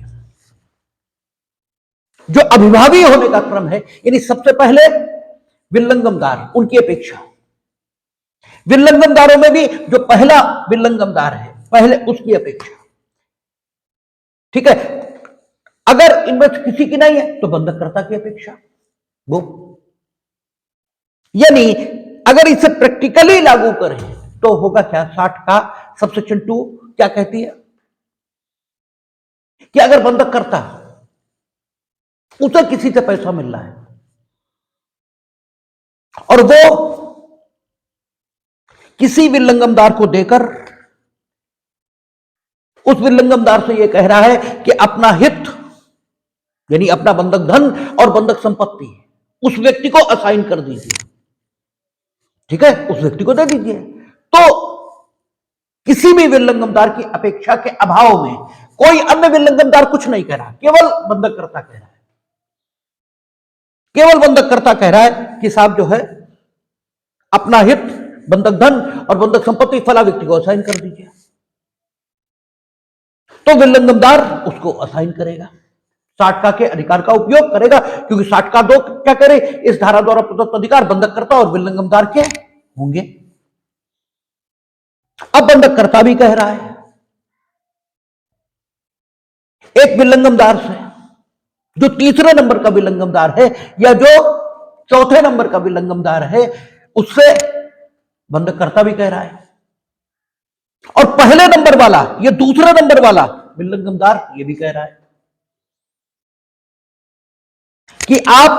जो अभिभावी होने का क्रम है, यानी सबसे पहले विल्लंघमदार, उनकी अपेक्षा, विल्लंघमदारों में भी जो पहला विल्लंघमदार है पहले उसकी अपेक्षा। ठीक है, अगर इनमें किसी की नहीं है तो बंधककर्ता की अपेक्षा। वो यानी अगर इसे प्रैक्टिकली लागू करें तो होगा क्या, 60 का सबसेक्शन 2 क्या कहती है कि अगर बंधककर्ता उसे किसी से पैसा मिल रहा है और वो किसी विल्लंघमदार को देकर उस विल्लंघमदार से यह कह रहा है कि अपना हित यानी अपना बंधक धन और बंधक संपत्ति उस व्यक्ति को असाइन कर दीजिए, ठीक है, उस व्यक्ति को दे दीजिए, तो किसी भी विल्लंघमदार की अपेक्षा के अभाव में कोई अन्य विल्लंघमदार कुछ नहीं कह रहा, केवल बंधककर्ता कह रहा है, केवल बंधककर्ता कह रहा है कि साहब जो है अपना हित, बंधक धन और बंधक संपत्ति फला व्यक्ति को असाइन कर दीजिए, तो विल्लंघमदार उसको असाइन करेगा, 60 का के अधिकार का उपयोग करेगा, क्योंकि 60 का 2 क्या करे, इस धारा द्वारा प्रदत्त अधिकार बंधककर्ता और विल्लंघमदार के होंगे। अब बंधककर्ता भी कह रहा है एक विल्लंघमदार से जो तीसरे नंबर का विल्लंघमदार है या जो चौथे नंबर का विल्लंघमदार है, उससे बंधककर्ता भी कह रहा है, और पहले नंबर वाला या दूसरे नंबर वाला विल्लंघमदार ये भी कह रहा है कि आप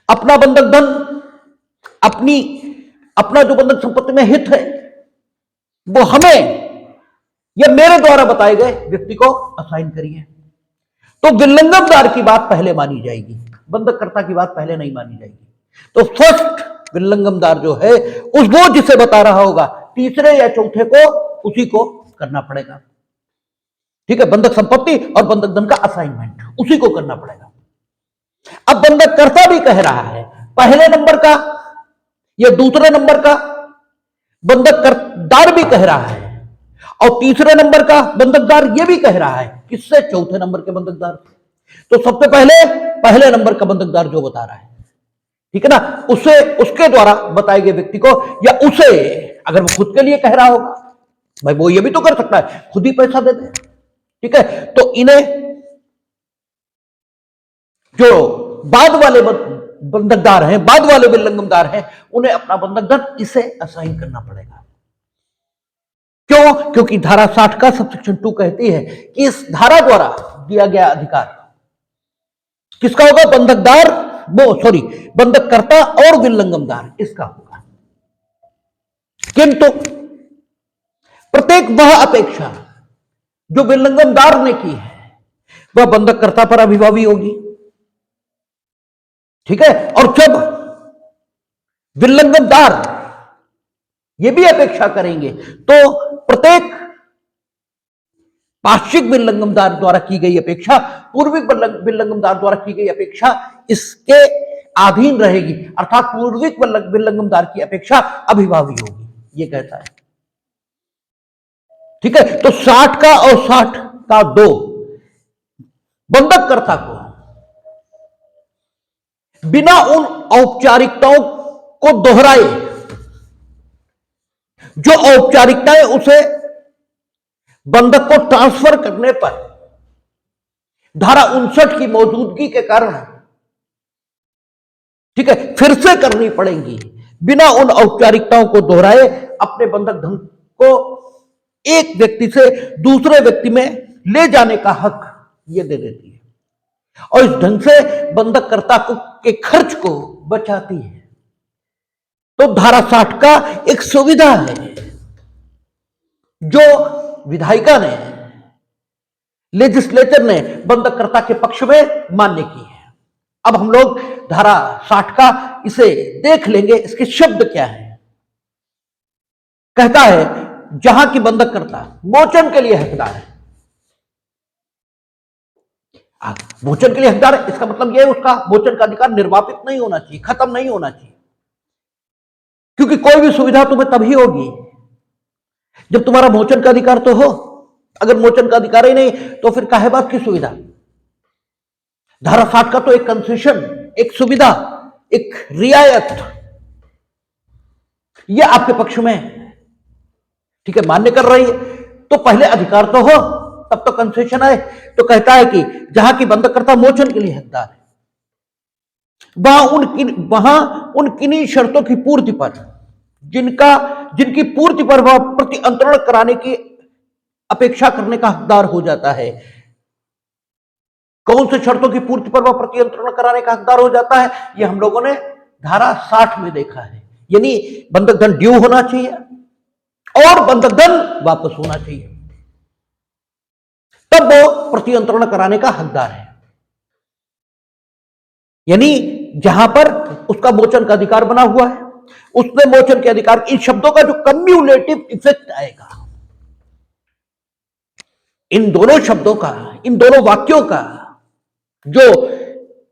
अपना बंधक धन, अपना जो बंधक संपत्ति में हित है वो हमें या मेरे द्वारा बताए गए व्यक्ति को असाइन करिए। तो विल्लंघमदार की बात पहले मानी जाएगी, बंधककर्ता की बात पहले नहीं मानी जाएगी। तो फर्स्ट विल्लंघमदार जो है उस वो जिसे बता रहा होगा, तीसरे या चौथे को उसी को करना पड़ेगा। ठीक है, बंधक संपत्ति और बंधक धन का असाइनमेंट उसी को करना पड़ेगा। अब बंधककर्ता भी कह रहा है पहले नंबर का या दूसरे नंबर का बंधकदार भी कह रहा है, और तीसरे नंबर का बंधकदार यह भी कह रहा है, किससे, चौथे नंबर के बंधकदार। तो सबसे पहले नंबर का बंधकदार जो बता रहा है, ठीक है ना, उसे उसके द्वारा बताए गए व्यक्ति को, या उसे अगर वो खुद के लिए कह रहा होगा, भाई वो ये भी तो कर सकता है खुद ही पैसा दे दे, ठीक है, तो इन्हें जो बाद वाले बंधकदार हैं, बाद वाले विल्लंघमदार हैं, उन्हें अपना बंधक धन इसे असाइन करना पड़ेगा। क्यों? क्योंकि धारा 60 का सबसेक्शन 2 कहती है कि इस धारा द्वारा दिया गया अधिकार किसका होगा, बंधककर्ता और विल्लंघमदार इसका होगा। किंतु प्रत्येक वह अपेक्षा जो विल्लंघमदार ने की है वह बंधककर्ता पर अभिभावी होगी, ठीक है, और जब विल्लंघमदार ये भी अपेक्षा करेंगे तो प्रत्येक पाश्चिक विल्लंगमदार द्वारा की गई अपेक्षा पूर्विक विल्लंगमदार द्वारा की गई अपेक्षा इसके अधीन रहेगी, अर्थात पूर्विक विल्लंगमदार की अपेक्षा अभिभावी होगी, ये कहता है। ठीक है, तो 60 का और 60 का 2 बंधककर्ता को बिना उन औपचारिकताओं को दोहराए, जो औपचारिकताएं उसे बंधक को ट्रांसफर करने पर धारा 59 की मौजूदगी के कारण, ठीक है, फिर से करनी पड़ेंगी, बिना उन औपचारिकताओं को दोहराए अपने बंधक धन को एक व्यक्ति से दूसरे व्यक्ति में ले जाने का हक ये दे देती है, और इस ढंग से बंधककर्ता को के खर्च को बचाती है। तो धारा 60 का एक सुविधा है जो विधायिका ने, लेजिस्लेचर ने बंधककर्ता के पक्ष में मान्य की है। अब हम लोग धारा 60 का इसे देख लेंगे, इसके शब्द क्या है। कहता है जहां की बंधककर्ता मोचन के लिए हकदार है, मोचन के लिए हकदार है, इसका मतलब यह है उसका मोचन का अधिकार निर्वापित नहीं होना चाहिए, खत्म नहीं होना चाहिए, क्योंकि कोई भी सुविधा तुम्हें तभी होगी जब तुम्हारा मोचन का अधिकार तो हो। अगर मोचन का अधिकार ही नहीं तो फिर काहे बात की सुविधा। धारा 60 का तो एक कंसेशन, एक सुविधा, एक रियायत, यह आपके पक्ष में, ठीक है, मान्य कर रही है। तो पहले अधिकार तो हो तब तो कंसेशन है। तो कहता है कि जहां की बंधककर्ता मोचन के लिए हकदार है, वहां उन किन्हीं शर्तों की पूर्ति पर जिनकी पूर्ति पर वह प्रति अंतरण कराने की अपेक्षा करने का हकदार हो जाता है। कौन से शर्तों की पूर्ति पर वह प्रति अंतरण कराने का हकदार हो जाता है, यह हम लोगों ने धारा 60 में देखा है। यानी बंधक धन ड्यू होना चाहिए और बंधक धन वापस होना चाहिए, तब वो प्रति अंतरण कराने का हकदार है। यानी जहां पर उसका मोचन का अधिकार बना हुआ है, उसमें मोचन के अधिकार, इन शब्दों का जो कम्युलेटिव इफेक्ट आएगा, इन दोनों शब्दों का, इन दोनों वाक्यों का जो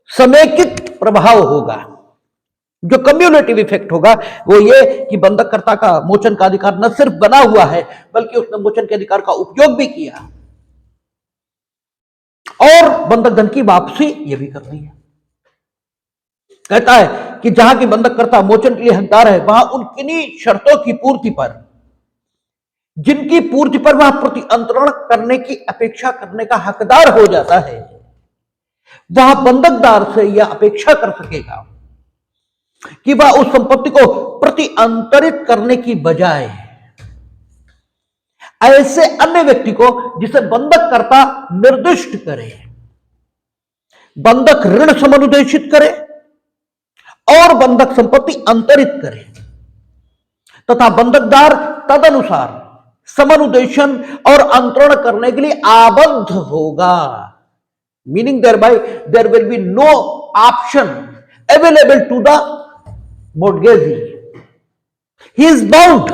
समेकित प्रभाव होगा, जो कम्युलेटिव इफेक्ट होगा, वो ये कि बंधककर्ता का मोचन का अधिकार न सिर्फ बना हुआ है बल्कि उसने मोचन के अधिकार का उपयोग भी किया और बंधक धन की वापसी ये भी करनी है। कहता है कि जहां की बंधककर्ता मोचन के लिए हकदार है, वहां उन किन्हीं शर्तों की पूर्ति पर, जिनकी पूर्ति पर वह प्रति अंतरण करने की अपेक्षा करने का हकदार हो जाता है, वह बंधकदार से यह अपेक्षा कर सकेगा कि वह उस संपत्ति को प्रति अंतरित करने की बजाय ऐसे अन्य व्यक्ति को जिसे बंधककर्ता निर्दिष्ट करे, बंधक ऋण समनुदेशित करे और बंधक संपत्ति अंतरित करे तथा बंधकदार तदनुसार समनुदेशन और अंतरण करने के लिए आबद्ध होगा। Meaning there will be no option available to the mortgagee. He is bound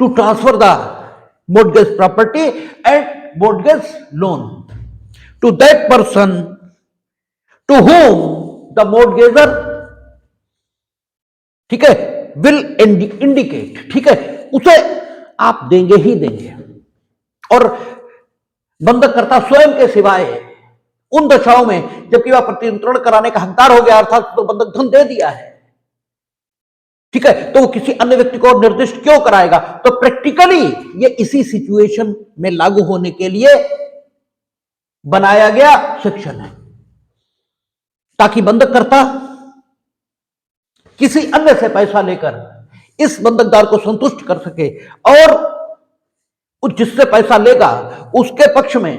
to transfer the mortgage property and mortgage loan to that person to whom the mortgager, ठीक है, will indicate, ठीक है, उसे आप देंगे ही देंगे। और बंधककर्ता स्वयं के सिवाय उन दशाओं में जबकि वह प्रतिअंतरण कराने का हकदार हो गया, अर्थात तो बंधक धन दे दिया है, ठीक है, तो वो किसी अन्य व्यक्ति को निर्दिष्ट क्यों कराएगा। तो प्रैक्टिकली ये इसी सिचुएशन में लागू होने के लिए बनाया गया सेक्शन है, ताकि बंधककर्ता किसी अन्य से पैसा लेकर इस बंधकदार को संतुष्ट कर सके और जिससे पैसा लेगा उसके पक्ष में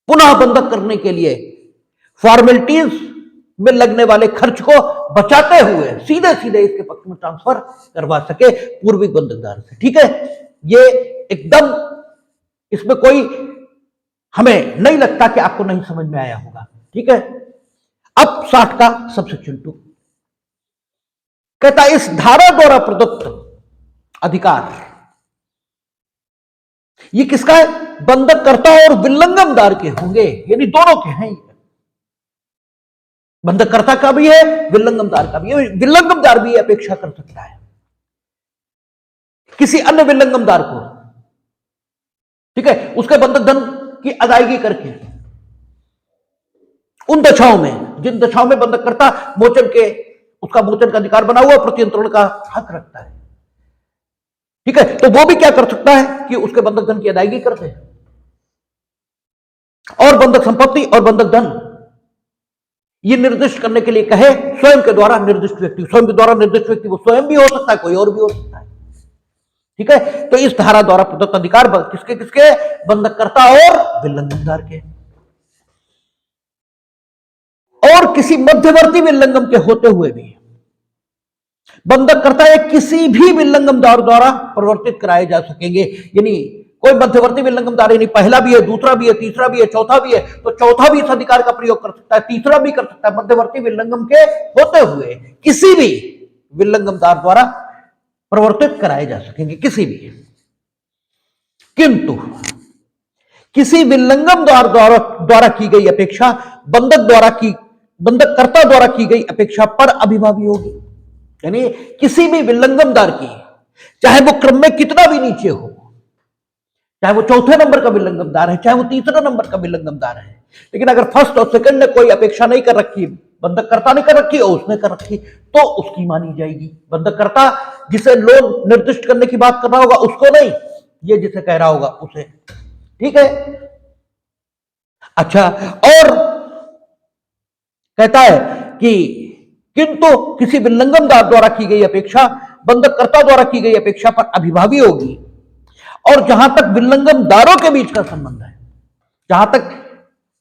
पुनः बंधक करने के लिए फॉर्मेलिटीज में लगने वाले खर्च को बचाते हुए सीधे सीधे इसके पक्ष में ट्रांसफर करवा सके पूर्विक बंधकदार से। ठीक है, ये एकदम, इसमें कोई हमें नहीं लगता कि आपको नहीं समझ में आया होगा। ठीक है, अब 60 का सबसेक्शन 2 कहता है इस धारा द्वारा प्रदत्त अधिकार ये किसका है? बंधककर्ता और विल्लंगमदार के होंगे, यानी दोनों के हैं। बंधककर्ता का भी है, विल्लंगमदार का भी है। विल्लंगमदार भी अपेक्षा कर सकता है किसी अन्य विल्लंगमदार को, ठीक है, उसके बंधक धन की अदायगी करके, उन दशाओं में जिन दशाओं में बंधककर्ता मोचन के उसका मोचन का अधिकार बना हुआ प्रतियंत्रण का हक रखता है, ठीक है, तो वो भी क्या कर सकता है कि उसके बंधक धन की अदायगी करते हैं। और बंधक संपत्ति और बंधक धन ये निर्दिष्ट करने के लिए कहे स्वयं के द्वारा निर्दिष्ट व्यक्ति, स्वयं के द्वारा निर्दिष्ट व्यक्ति वो स्वयं भी हो सकता है, कोई और भी हो सकता है, ठीक है। तो इस धारा द्वारा प्रदत्त अधिकार किसके किसके? बंधककर्ता और विल्लंगमदार के। और किसी मध्यवर्ती विल्लंगम के होते हुए भी बंधककर्ता या किसी भी विल्लंगमदार द्वारा परिवर्तित कराए जा सकेंगे, यानी कोई मध्यवर्ती विल्लंगमदार, यानी पहला भी है, दूसरा भी है, तीसरा भी है, चौथा भी है, तो चौथा भी इस अधिकार का प्रयोग कर सकता है, तीसरा भी कर सकता है। मध्यवर्ती विल्लंगम के होते हुए किसी भी विल्लंगमदार द्वारा परिवर्तित कराए जा सकेंगे, किसी भी। किंतु किसी विल्लंगम द्वारा की गई अपेक्षा बंधककर्ता द्वारा की गई अपेक्षा पर अभिभावी होगी, यानी किसी भी विल्लंगमदार की, चाहे वो क्रम में कितना भी नीचे हो, चाहे वो चौथे नंबर का विल्लंगमदार है, चाहे वो तीसरे नंबर का विल्लंगमदार है, लेकिन अगर फर्स्ट और सेकंड ने कोई अपेक्षा नहीं कर रखी, बंधककर्ता ने कर रखी और उसने कर रखी, तो उसकी मानी जाएगी। बंधककर्ता जिसे लोन निर्दिष्ट करने की बात कर रहा होगा उसको नहीं, ये जिसे कह रहा होगा उसे, ठीक है। अच्छा, और कहता है कि किंतु किसी विल्लंगमदार द्वारा की गई अपेक्षा बंधककर्ता द्वारा की गई अपेक्षा पर अभिभावी होगी। और जहां तक विल्लंगमदारों के बीच का संबंध है, जहां तक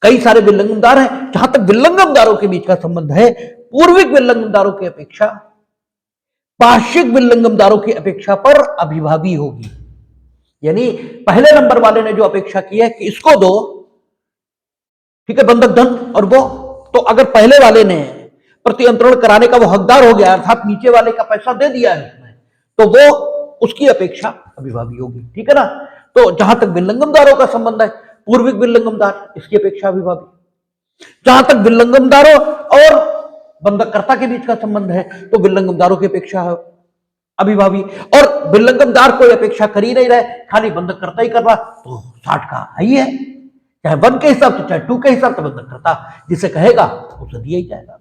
कई सारे विल्लंगमदार हैं, जहां तक विल्लंगमदारों के बीच का संबंध है, पूर्विक विल्लंगमदारों की अपेक्षा पार्श्विक विल्लंगमदारों की अपेक्षा पर अभिभावी होगी। यानी पहले नंबर वाले ने जो अपेक्षा की है कि इसको दो, ठीक है, बंधक धन, और वो तो अगर पहले वाले ने प्रतिअंतरण कराने का वो हकदार हो गया, अर्थात नीचे वाले का पैसा दे दिया है उसने, तो वो उसकी अपेक्षा अभिभावी होगी, ठीक है ना। तो जहां तक विल्लंगमदारों का संबंध है, पूर्विक विल्लंगमदार इसकी अपेक्षा अभिभावी। जहां तक विल्लंगमदारों और बंधककर्ता के बीच का संबंध है, तो विल्लंगमदारों की अपेक्षा अभिभावी। और विल्लंगमदार कोई अपेक्षा कर ही नहीं रहे, खाली बंधककर्ता ही कर रहा, तो 60 का ही है, चाहे 1 के हिसाब से चाहे 2 के हिसाब से बंधककर्ता जिसे कहेगा उसे दिया ही जाएगा,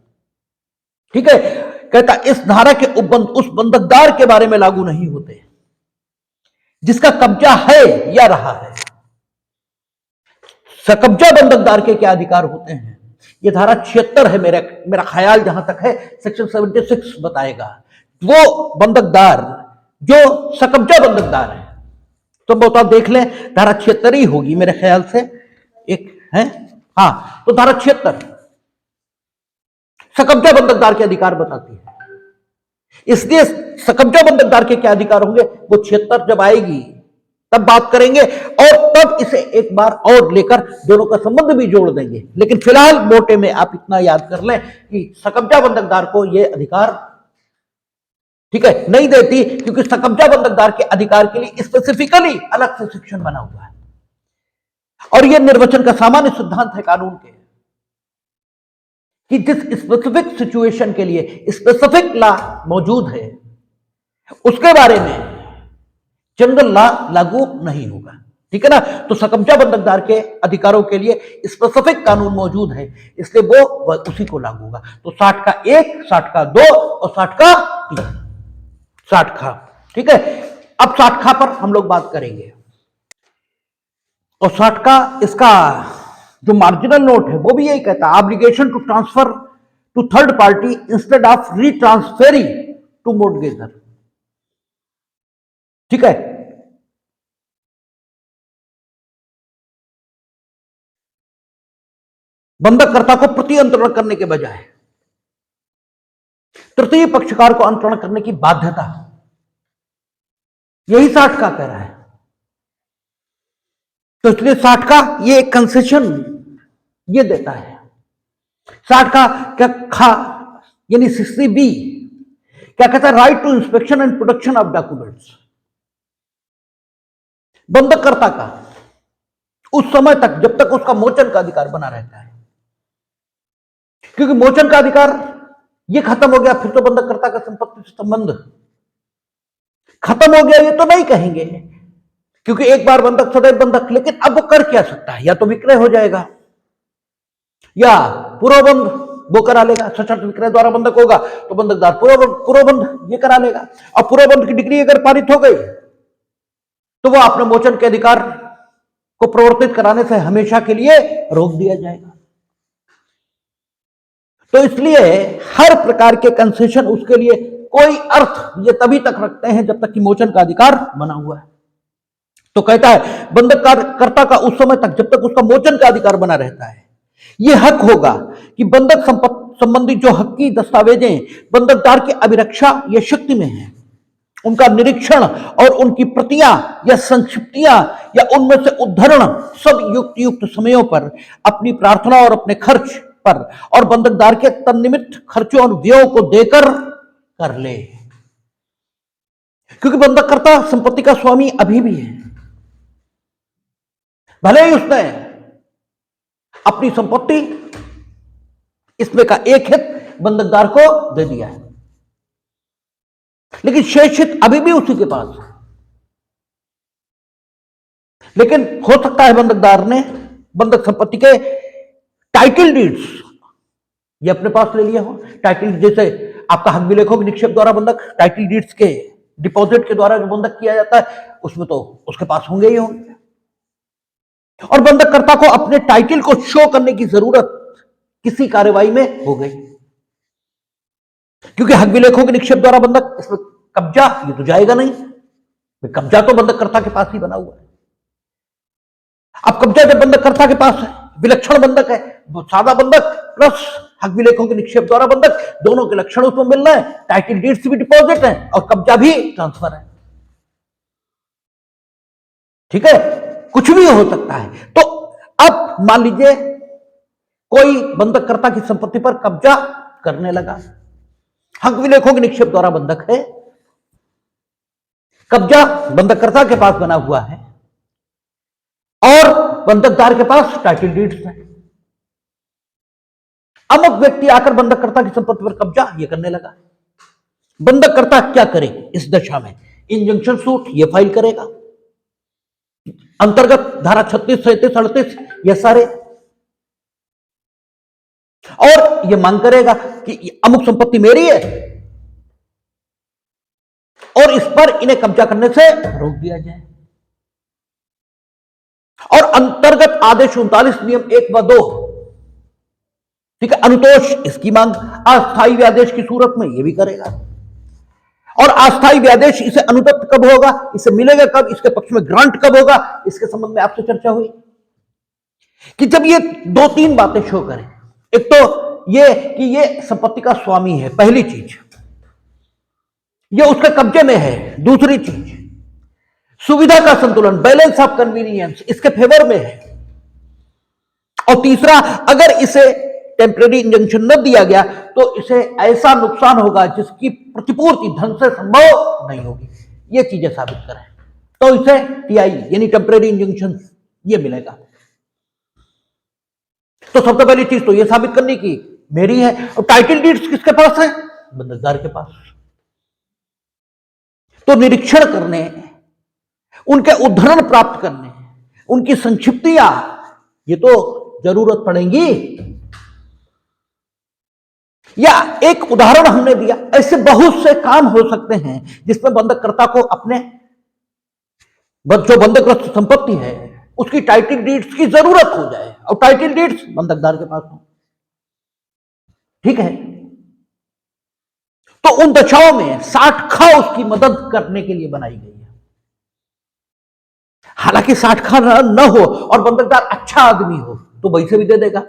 ठीक है। कहता इस धारा के उपबंध उस बंधकदार के बारे में लागू नहीं होते जिसका कब्जा है या रहा है। सकब्जा बंधकदार के क्या अधिकार होते हैं? यह धारा 76 है, मेरा ख्याल जहां तक है सेक्शन 76 बताएगा। वो बंधकदार जो सकब्जा बंधकदार है, तो बहुत आप देख लें, धारा 76 ही होगी मेरे ख्याल से, एक है, हाँ, तो धारा 76 सकब्जा बंधकदार के अधिकार बताती है। इसलिए सकब्जा बंधकदार के क्या अधिकार होंगे वो 76 जब आएगी तब बात करेंगे, और तब इसे एक बार और लेकर दोनों का संबंध भी जोड़ देंगे। लेकिन फिलहाल मोटे में आप इतना याद कर लें कि सकब्जा बंधकदार को यह अधिकार, ठीक है, नहीं देती, क्योंकि सकब्जा बंधकदार के अधिकार के लिए स्पेसिफिकली अलग से सेक्शन बना हुआ है, और यह निर्वचन का सामान्य सिद्धांत है कानून के कि जिस स्पेसिफिक सिचुएशन के लिए स्पेसिफिक लॉ मौजूद है उसके बारे में जनरल लॉ लागू नहीं होगा, ठीक है ना। तो सकब्जा बंधकदार के अधिकारों के लिए स्पेसिफिक कानून मौजूद है, इसलिए वो उसी को लागू होगा। तो 60 का 1, 60 का 2 और 60 का 3, 60 खा, ठीक है। अब 60 खा पर हम लोग बात करेंगे, और 60 का इसका जो मार्जिनल नोट है वो भी यही कहता है, obligation to transfer to third party instead of retransferring to mortgagor, ठीक है। बंधककर्ता को प्रति अंतरण करने के बजाय तृतीय पक्षकार को अंतरण करने की बाध्यता, यही 60 का कह रहा है। तो इसलिए 60 का ये कंसेशन ये देता है। 60 का क्या खा यानी 60B क्या कहता है? Right to inspection and production of documents. बंधककर्ता का उस समय तक जब तक उसका मोचन का अधिकार बना रहता है, क्योंकि मोचन का अधिकार ये खत्म हो गया, फिर तो बंधककर्ता का संपत्ति से संबंध खत्म हो गया, ये तो नहीं कहेंगे, क्योंकि एक बार बंधक सदैव बंधक। लेकिन अब वो कर क्या सकता है? या तो विक्रय हो जाएगा, या पूर्वबंध वो करा लेगा। सशर्त विक्रय द्वारा बंधक होगा तो बंधकदार पूर्वबंध ये करा लेगा। अब पूर्वबंध की डिग्री अगर पारित हो गई तो वो अपने मोचन के अधिकार को प्रवर्तित कराने से हमेशा के लिए रोक दिया जाएगा। तो इसलिए हर प्रकार के कंसेशन उसके लिए कोई अर्थ ये तभी तक रखते हैं जब तक कि मोचन का अधिकार बना हुआ है। तो कहता है बंधककर्ता का उस समय तक जब तक उसका मोचन का अधिकार बना रहता है, यह हक होगा कि बंधक संबंधी जो हक की दस्तावेजें बंधकदार की अभिरक्षा या शक्ति में हैं, उनका निरीक्षण और उनकी प्रतियां या संक्षिप्तियां या उनमें से उद्धरण सब युक्त समयों पर अपनी प्रार्थना और अपने खर्च पर और बंधकदार के तन्निमित्त खर्चों और व्ययों को देकर कर ले, क्योंकि बंधककर्ता संपत्ति का स्वामी अभी भी है। भले ही उसने अपनी संपत्ति इसमें का एक हित बंधकदार को दे दिया है, लेकिन शेष हित अभी भी उसी के पास है। लेकिन हो सकता है बंधकदार ने बंधक संपत्ति के टाइटल डीड्स ये अपने पास ले लिया हो। टाइटल, जैसे आपका हक विलेखों के निक्षेप द्वारा बंधक टाइटल डीड्स के डिपॉजिट के द्वारा जो बंधक किया जाता है, उसमें तो उसके पास होंगे ही होंगे। और बंधककर्ता को अपने टाइटल को शो करने की जरूरत किसी कार्यवाही में हो गई, क्योंकि हक विलेखों के निक्षेप द्वारा बंधक, इसमें कब्जा ये तो जाएगा नहीं, कब्जा तो बंधककर्ता के पास ही बना हुआ है। अब कब्जा जब बंधककर्ता के पास है, विलक्षण बंधक है, सादा बंधक प्लस हक विलेखों के निक्षेप द्वारा बंधक, दोनों के लक्षण उसमें मिल रहे हैं। टाइटल डीड्स भी डिपॉजिट है और कब्जा भी ट्रांसफर है। ठीक है, कुछ भी हो सकता है। तो अब मान लीजिए कोई बंधककर्ता की संपत्ति पर कब्जा करने लगा, हक विलेखों के निक्षेप द्वारा बंधक है, कब्जा बंधककर्ता के पास बना हुआ है और बंधकदार के पास टाइटल डीड्स है। अमुक व्यक्ति आकर बंधककर्ता की संपत्ति पर कब्जा ये करने लगा। बंधककर्ता क्या करे इस दशा में? इंजंक्शन सूट ये फाइल करेगा, अंतर्गत धारा 36, 37, 38 ये सारे, और ये मांग करेगा कि अमुक संपत्ति मेरी है और इस पर इन्हें कब्जा करने से रोक दिया जाए। और अंतर्गत आदेश 39 नियम 1 व 2, ठीक है, अनुतोष इसकी मांग अस्थायी व्यादेश की सूरत में ये भी करेगा। और अस्थायी व्यादेश इसे अनुदत्त कब होगा, इसे मिलेगा कब, इसके पक्ष में ग्रांट कब होगा, इसके संबंध में आपसे चर्चा हुई कि जब ये 2-3 बातें शो करें। एक तो ये कि ये संपत्ति का स्वामी है, पहली चीज, ये उसके कब्जे में है। दूसरी चीज, सुविधा का संतुलन, बैलेंस ऑफ कन्वीनियंस इसके फेवर में है। और तीसरा, अगर इसे टेम्परेरी इंजंक्शन न दिया गया तो इसे ऐसा नुकसान होगा जिसकी प्रतिपूर्ति धन से संभव नहीं होगी। ये चीजें साबित करें तो इसे टीआई यानी टेम्परेरी इंजंक्शन ये मिलेगा। तो सबसे पहली चीज तो ये साबित करनी की मेरी है। और टाइटल डीड्स किसके पास है? बंधकदार के पास। तो निरीक्षण करने, उनके उद्धरण प्राप्त करने, उनकी संक्षिप्तियां ये तो जरूरत पड़ेगी। या एक उदाहरण हमने दिया, ऐसे बहुत से काम हो सकते हैं जिसमें बंधककर्ता को अपने जो बंधकग्रस्त संपत्ति है उसकी टाइटल डीड्स की जरूरत हो जाए और टाइटल डीड्स बंधकदार के पास हो। ठीक है, तो उन दशाओं में 60 खा उसकी मदद करने के लिए बनाई गई है। हालांकि 60 खा न हो और बंधकदार अच्छा आदमी हो तो वैसे भी दे देगा,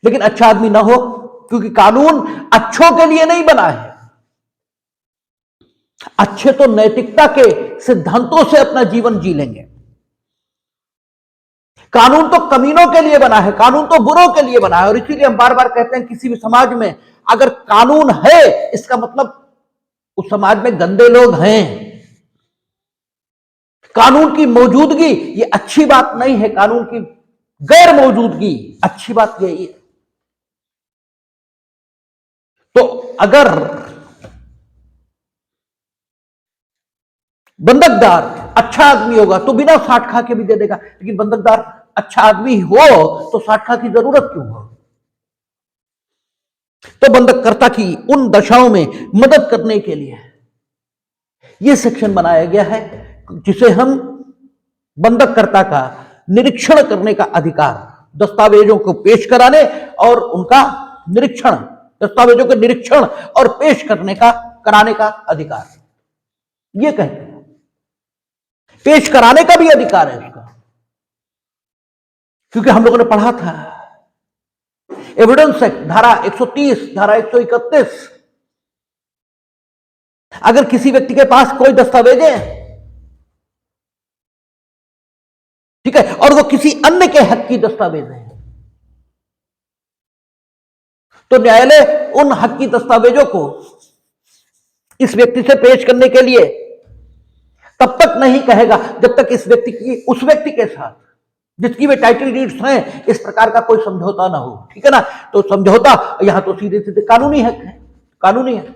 लेकिन अच्छा आदमी ना हो, क्योंकि कानून अच्छों के लिए नहीं बना है। अच्छे तो नैतिकता के सिद्धांतों से अपना जीवन जी लेंगे। कानून तो कमीनों के लिए बना है, कानून तो बुरों के लिए बना है। और इसीलिए हम बार बार कहते हैं किसी भी समाज में अगर कानून है इसका मतलब उस समाज में गंदे लोग हैं। कानून की मौजूदगी ये अच्छी बात नहीं है, कानून की गैर मौजूदगी अच्छी बात यही है। तो अगर बंधकदार अच्छा आदमी होगा तो बिना साठ खा के भी दे देगा, लेकिन बंधकदार अच्छा आदमी हो तो साठ खा की जरूरत क्यों हो? तो बंधककर्ता की उन दशाओं में मदद करने के लिए यह सेक्शन बनाया गया है जिसे हम बंधककर्ता का निरीक्षण करने का अधिकार, दस्तावेजों को पेश कराने और उनका निरीक्षण, दस्तावेजों के निरीक्षण और पेश कराने का अधिकार, यह कहते हैं। पेश कराने का भी अधिकार है उसका, क्योंकि हम लोगों ने पढ़ा था एविडेंस एक्ट धारा 130, धारा 131, अगर किसी व्यक्ति के पास कोई दस्तावेज है, ठीक है, और वो किसी अन्य के हक की दस्तावेज है, तो न्यायालय उन हक की दस्तावेजों को इस व्यक्ति से पेश करने के लिए तब तक नहीं कहेगा जब तक इस व्यक्ति की उस व्यक्ति के साथ जिसकी वे टाइटल डीड्स हैं इस प्रकार का कोई समझौता ना हो, ठीक है ना। तो समझौता यहां तो सीधे सीधे कानूनी हक है, कानूनी है।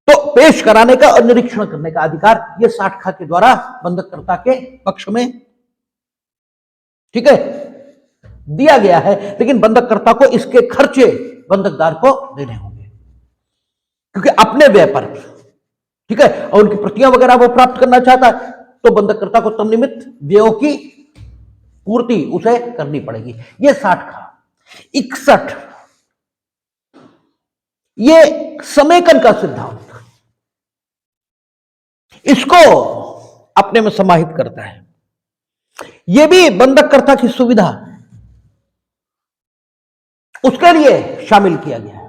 तो पेश कराने का और निरीक्षण करने का अधिकार यह साठ के द्वारा बंधककर्ता के पक्ष में, ठीक है, दिया गया है, लेकिन बंधककर्ता को इसके खर्चे बंधकदार को देने होंगे, क्योंकि अपने व्यय पर, ठीक है, और उनकी प्रतियां वगैरह वो प्राप्त करना चाहता है तो बंधककर्ता को तन्निमित्त व्ययों की पूर्ति उसे करनी पड़ेगी। ये 60 का 61, ये समेकन का सिद्धांत इसको अपने में समाहित करता है। यह भी बंधककर्ता की सुविधा उसके लिए शामिल किया गया है।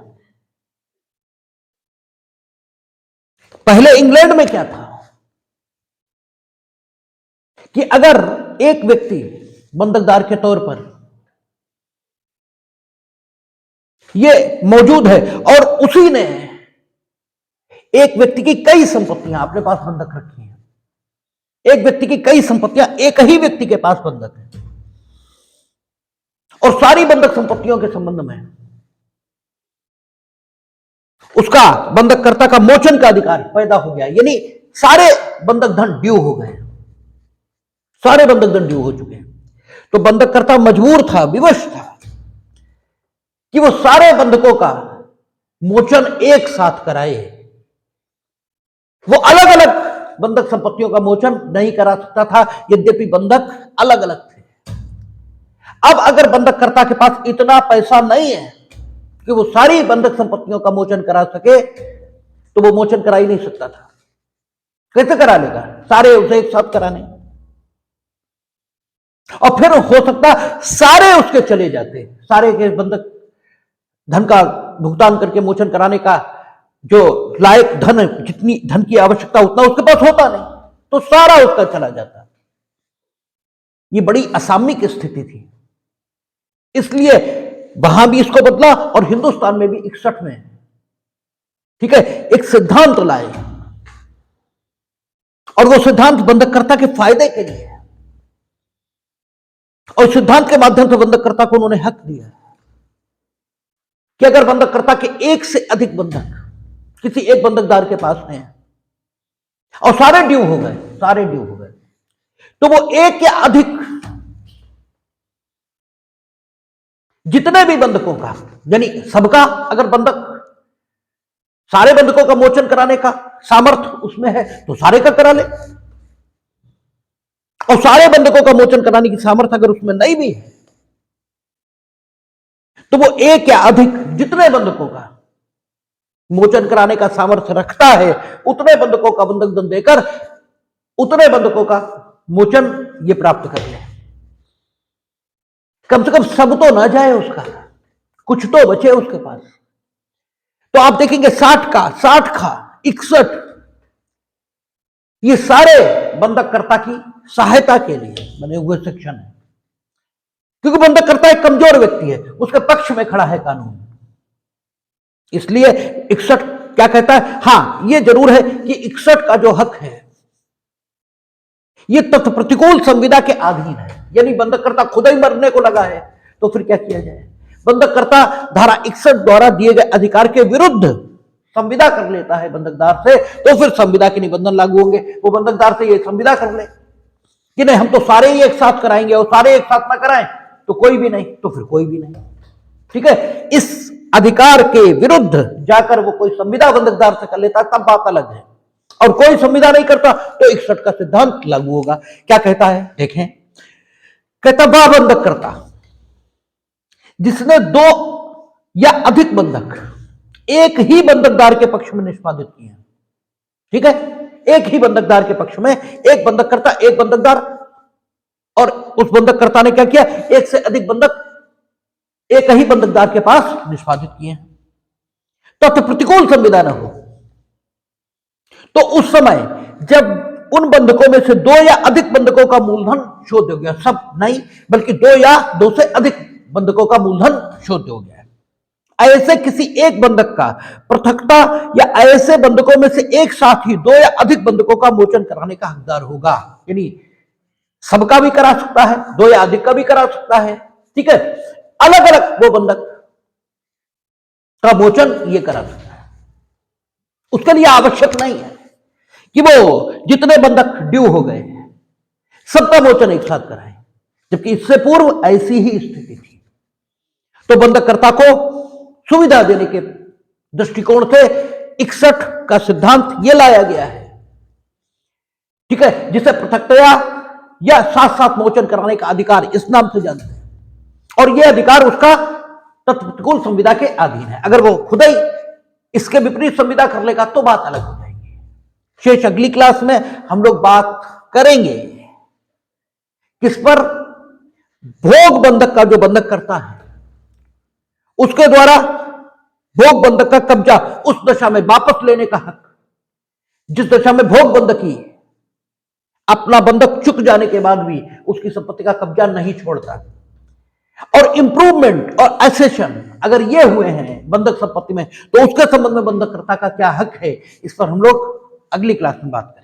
पहले इंग्लैंड में क्या था कि अगर एक व्यक्ति बंधकदार के तौर पर यह मौजूद है और उसी ने एक व्यक्ति की कई संपत्तियां अपने पास बंधक रखी हैं, एक व्यक्ति की कई संपत्तियां एक ही व्यक्ति के पास बंधक है, और सारी बंधक संपत्तियों के संबंध में उसका बंधककर्ता का मोचन का अधिकार पैदा हो गया, यानी सारे बंधक धन ड्यू हो गए, सारे बंधक धन ड्यू हो चुके हैं। तो बंधककर्ता मजबूर था, विवश था कि वो सारे बंधकों का मोचन एक साथ कराए। वो अलग अलग बंधक संपत्तियों का मोचन नहीं करा सकता था, यद्यपि बंधक अलग अलग थे। अब अगर बंधककर्ता के पास इतना पैसा नहीं है कि वो सारी बंधक संपत्तियों का मोचन करा सके, तो वो मोचन करा ही नहीं सकता था। कैसे करा लेगा? सारे उसे एक साथ कराने, और फिर हो सकता सारे उसके चले जाते, सारे के बंधक धन का भुगतान करके मोचन कराने का जो लायक धन, जितनी धन की आवश्यकता उतना उसके पास होता नहीं, तो सारा उसका चला जाता। ये बड़ी असामयिक स्थिति थी, इसलिए वहां भी इसको बदला और हिंदुस्तान में भी 61 में, ठीक है, एक सिद्धांत लाए, और वो सिद्धांत बंधककर्ता के फायदे के लिए है, और सिद्धांत के माध्यम से बंधककर्ता को उन्होंने हक दिया कि अगर बंधककर्ता के एक से अधिक बंधक किसी एक बंधकदार के पास हैं और सारे ड्यू हो गए, सारे ड्यू हो गए, तो वो एक या अधिक जितने भी बंधकों का, यानी सबका, अगर बंधक सारे बंधकों का मोचन कराने का सामर्थ्य उसमें है तो सारे का करा ले, और सारे बंधकों का मोचन कराने की सामर्थ्य अगर उसमें नहीं भी है तो वो एक या अधिक जितने बंधकों का मोचन कराने का सामर्थ्य रखता है उतने बंधकों का बंधक धन देकर उतने बंधकों का मोचन ये प्राप्त कर ले। कम से कम सब तो ना जाए उसका, कुछ तो बचे उसके पास। तो आप देखेंगे 60 का 61 ये सारे बंधककर्ता की सहायता के लिए बने हुए सेक्शन है, क्योंकि बंधककर्ता एक कमजोर व्यक्ति है, उसके पक्ष में खड़ा है कानून। इसलिए 61 क्या कहता है? हां, यह जरूर है कि 61 का जो हक है ये तथ्य प्रतिकूल संविदा के अधीन है, यानी बंधककर्ता खुद ही मरने को लगा है, तो फिर क्या किया जाए? बंधककर्ता धारा 61 द्वारा दिए गए अधिकार के विरुद्ध संविदा कर लेता है बंधकदार से, तो फिर संविदा के निबंधन लागू होंगे। वो बंधकदार से ये संविदा कर ले कि नहीं हम तो सारे ही एक साथ कराएंगे, और सारे एक साथ ना कराएं तो कोई भी नहीं, तो फिर कोई भी नहीं। ठीक है, इस अधिकार के विरुद्ध जाकर वो कोई संविदा बंधकदार से कर लेता, तब बात अलग है। और कोई संविदा नहीं करता तो 61 का सिद्धांत लागू होगा। क्या कहता है देखें, कहता वह बंधककर्ता जिसने 2 या अधिक बंधक एक ही बंधकदार के पक्ष में निष्पादित किए हैं। ठीक है, एक ही बंधकदार के पक्ष में एक बंधककर्ता एक बंधकदार, और उस बंधककर्ता ने क्या किया, एक से अधिक बंधक एक ही बंधकदार के पास निष्पादित किए हैं, तथ्य प्रतिकूल संविदा न हो, तो उस समय जब उन बंधकों में से 2 या अधिक बंधकों का मूलधन शोध हो गया, सब नहीं बल्कि 2 या 2 से अधिक बंधकों का मूलधन शोध हो गया, ऐसे किसी एक बंधक का पृथकता या ऐसे बंधकों में से एक साथ ही 2 या अधिक बंधकों का मोचन कराने का हकदार होगा। यानी सबका भी करा सकता है, 2 या अधिक का भी करा सकता है। ठीक है, अलग अलग वो बंधक का मोचन ये करा सकता है। उसके लिए आवश्यक नहीं है कि वो जितने बंधक ड्यू हो गए सबका मोचन एक साथ कराए, जबकि इससे पूर्व ऐसी ही स्थिति थी। तो बंधककर्ता को सुविधा देने के दृष्टिकोण से 61 का सिद्धांत यह लाया गया है। ठीक है, जिसे पृथकतया या साथ साथ मोचन कराने का अधिकार इस नाम से जानते हैं, और यह अधिकार उसका तथ्य प्रतिकूल संविदा के अधीन है। अगर वो खुद ही इसके विपरीत संविदा कर लेगा तो बात अलग हो जाएगी। शेष अगली क्लास में हम लोग बात करेंगे किस पर, भोग बंधक का जो बंधक करता है उसके द्वारा भोग बंधक का कब्जा उस दशा में वापस लेने का हक, जिस दशा में भोग बंधकी अपना बंधक चुक जाने के बाद भी उसकी संपत्ति का कब्जा नहीं छोड़ता, और इंप्रूवमेंट और एसेशन अगर ये हुए हैं बंधक संपत्ति में तो उसके संबंध में बंधककर्ता का क्या हक है, इस पर हम लोग अगली क्लास में बात करेंगे।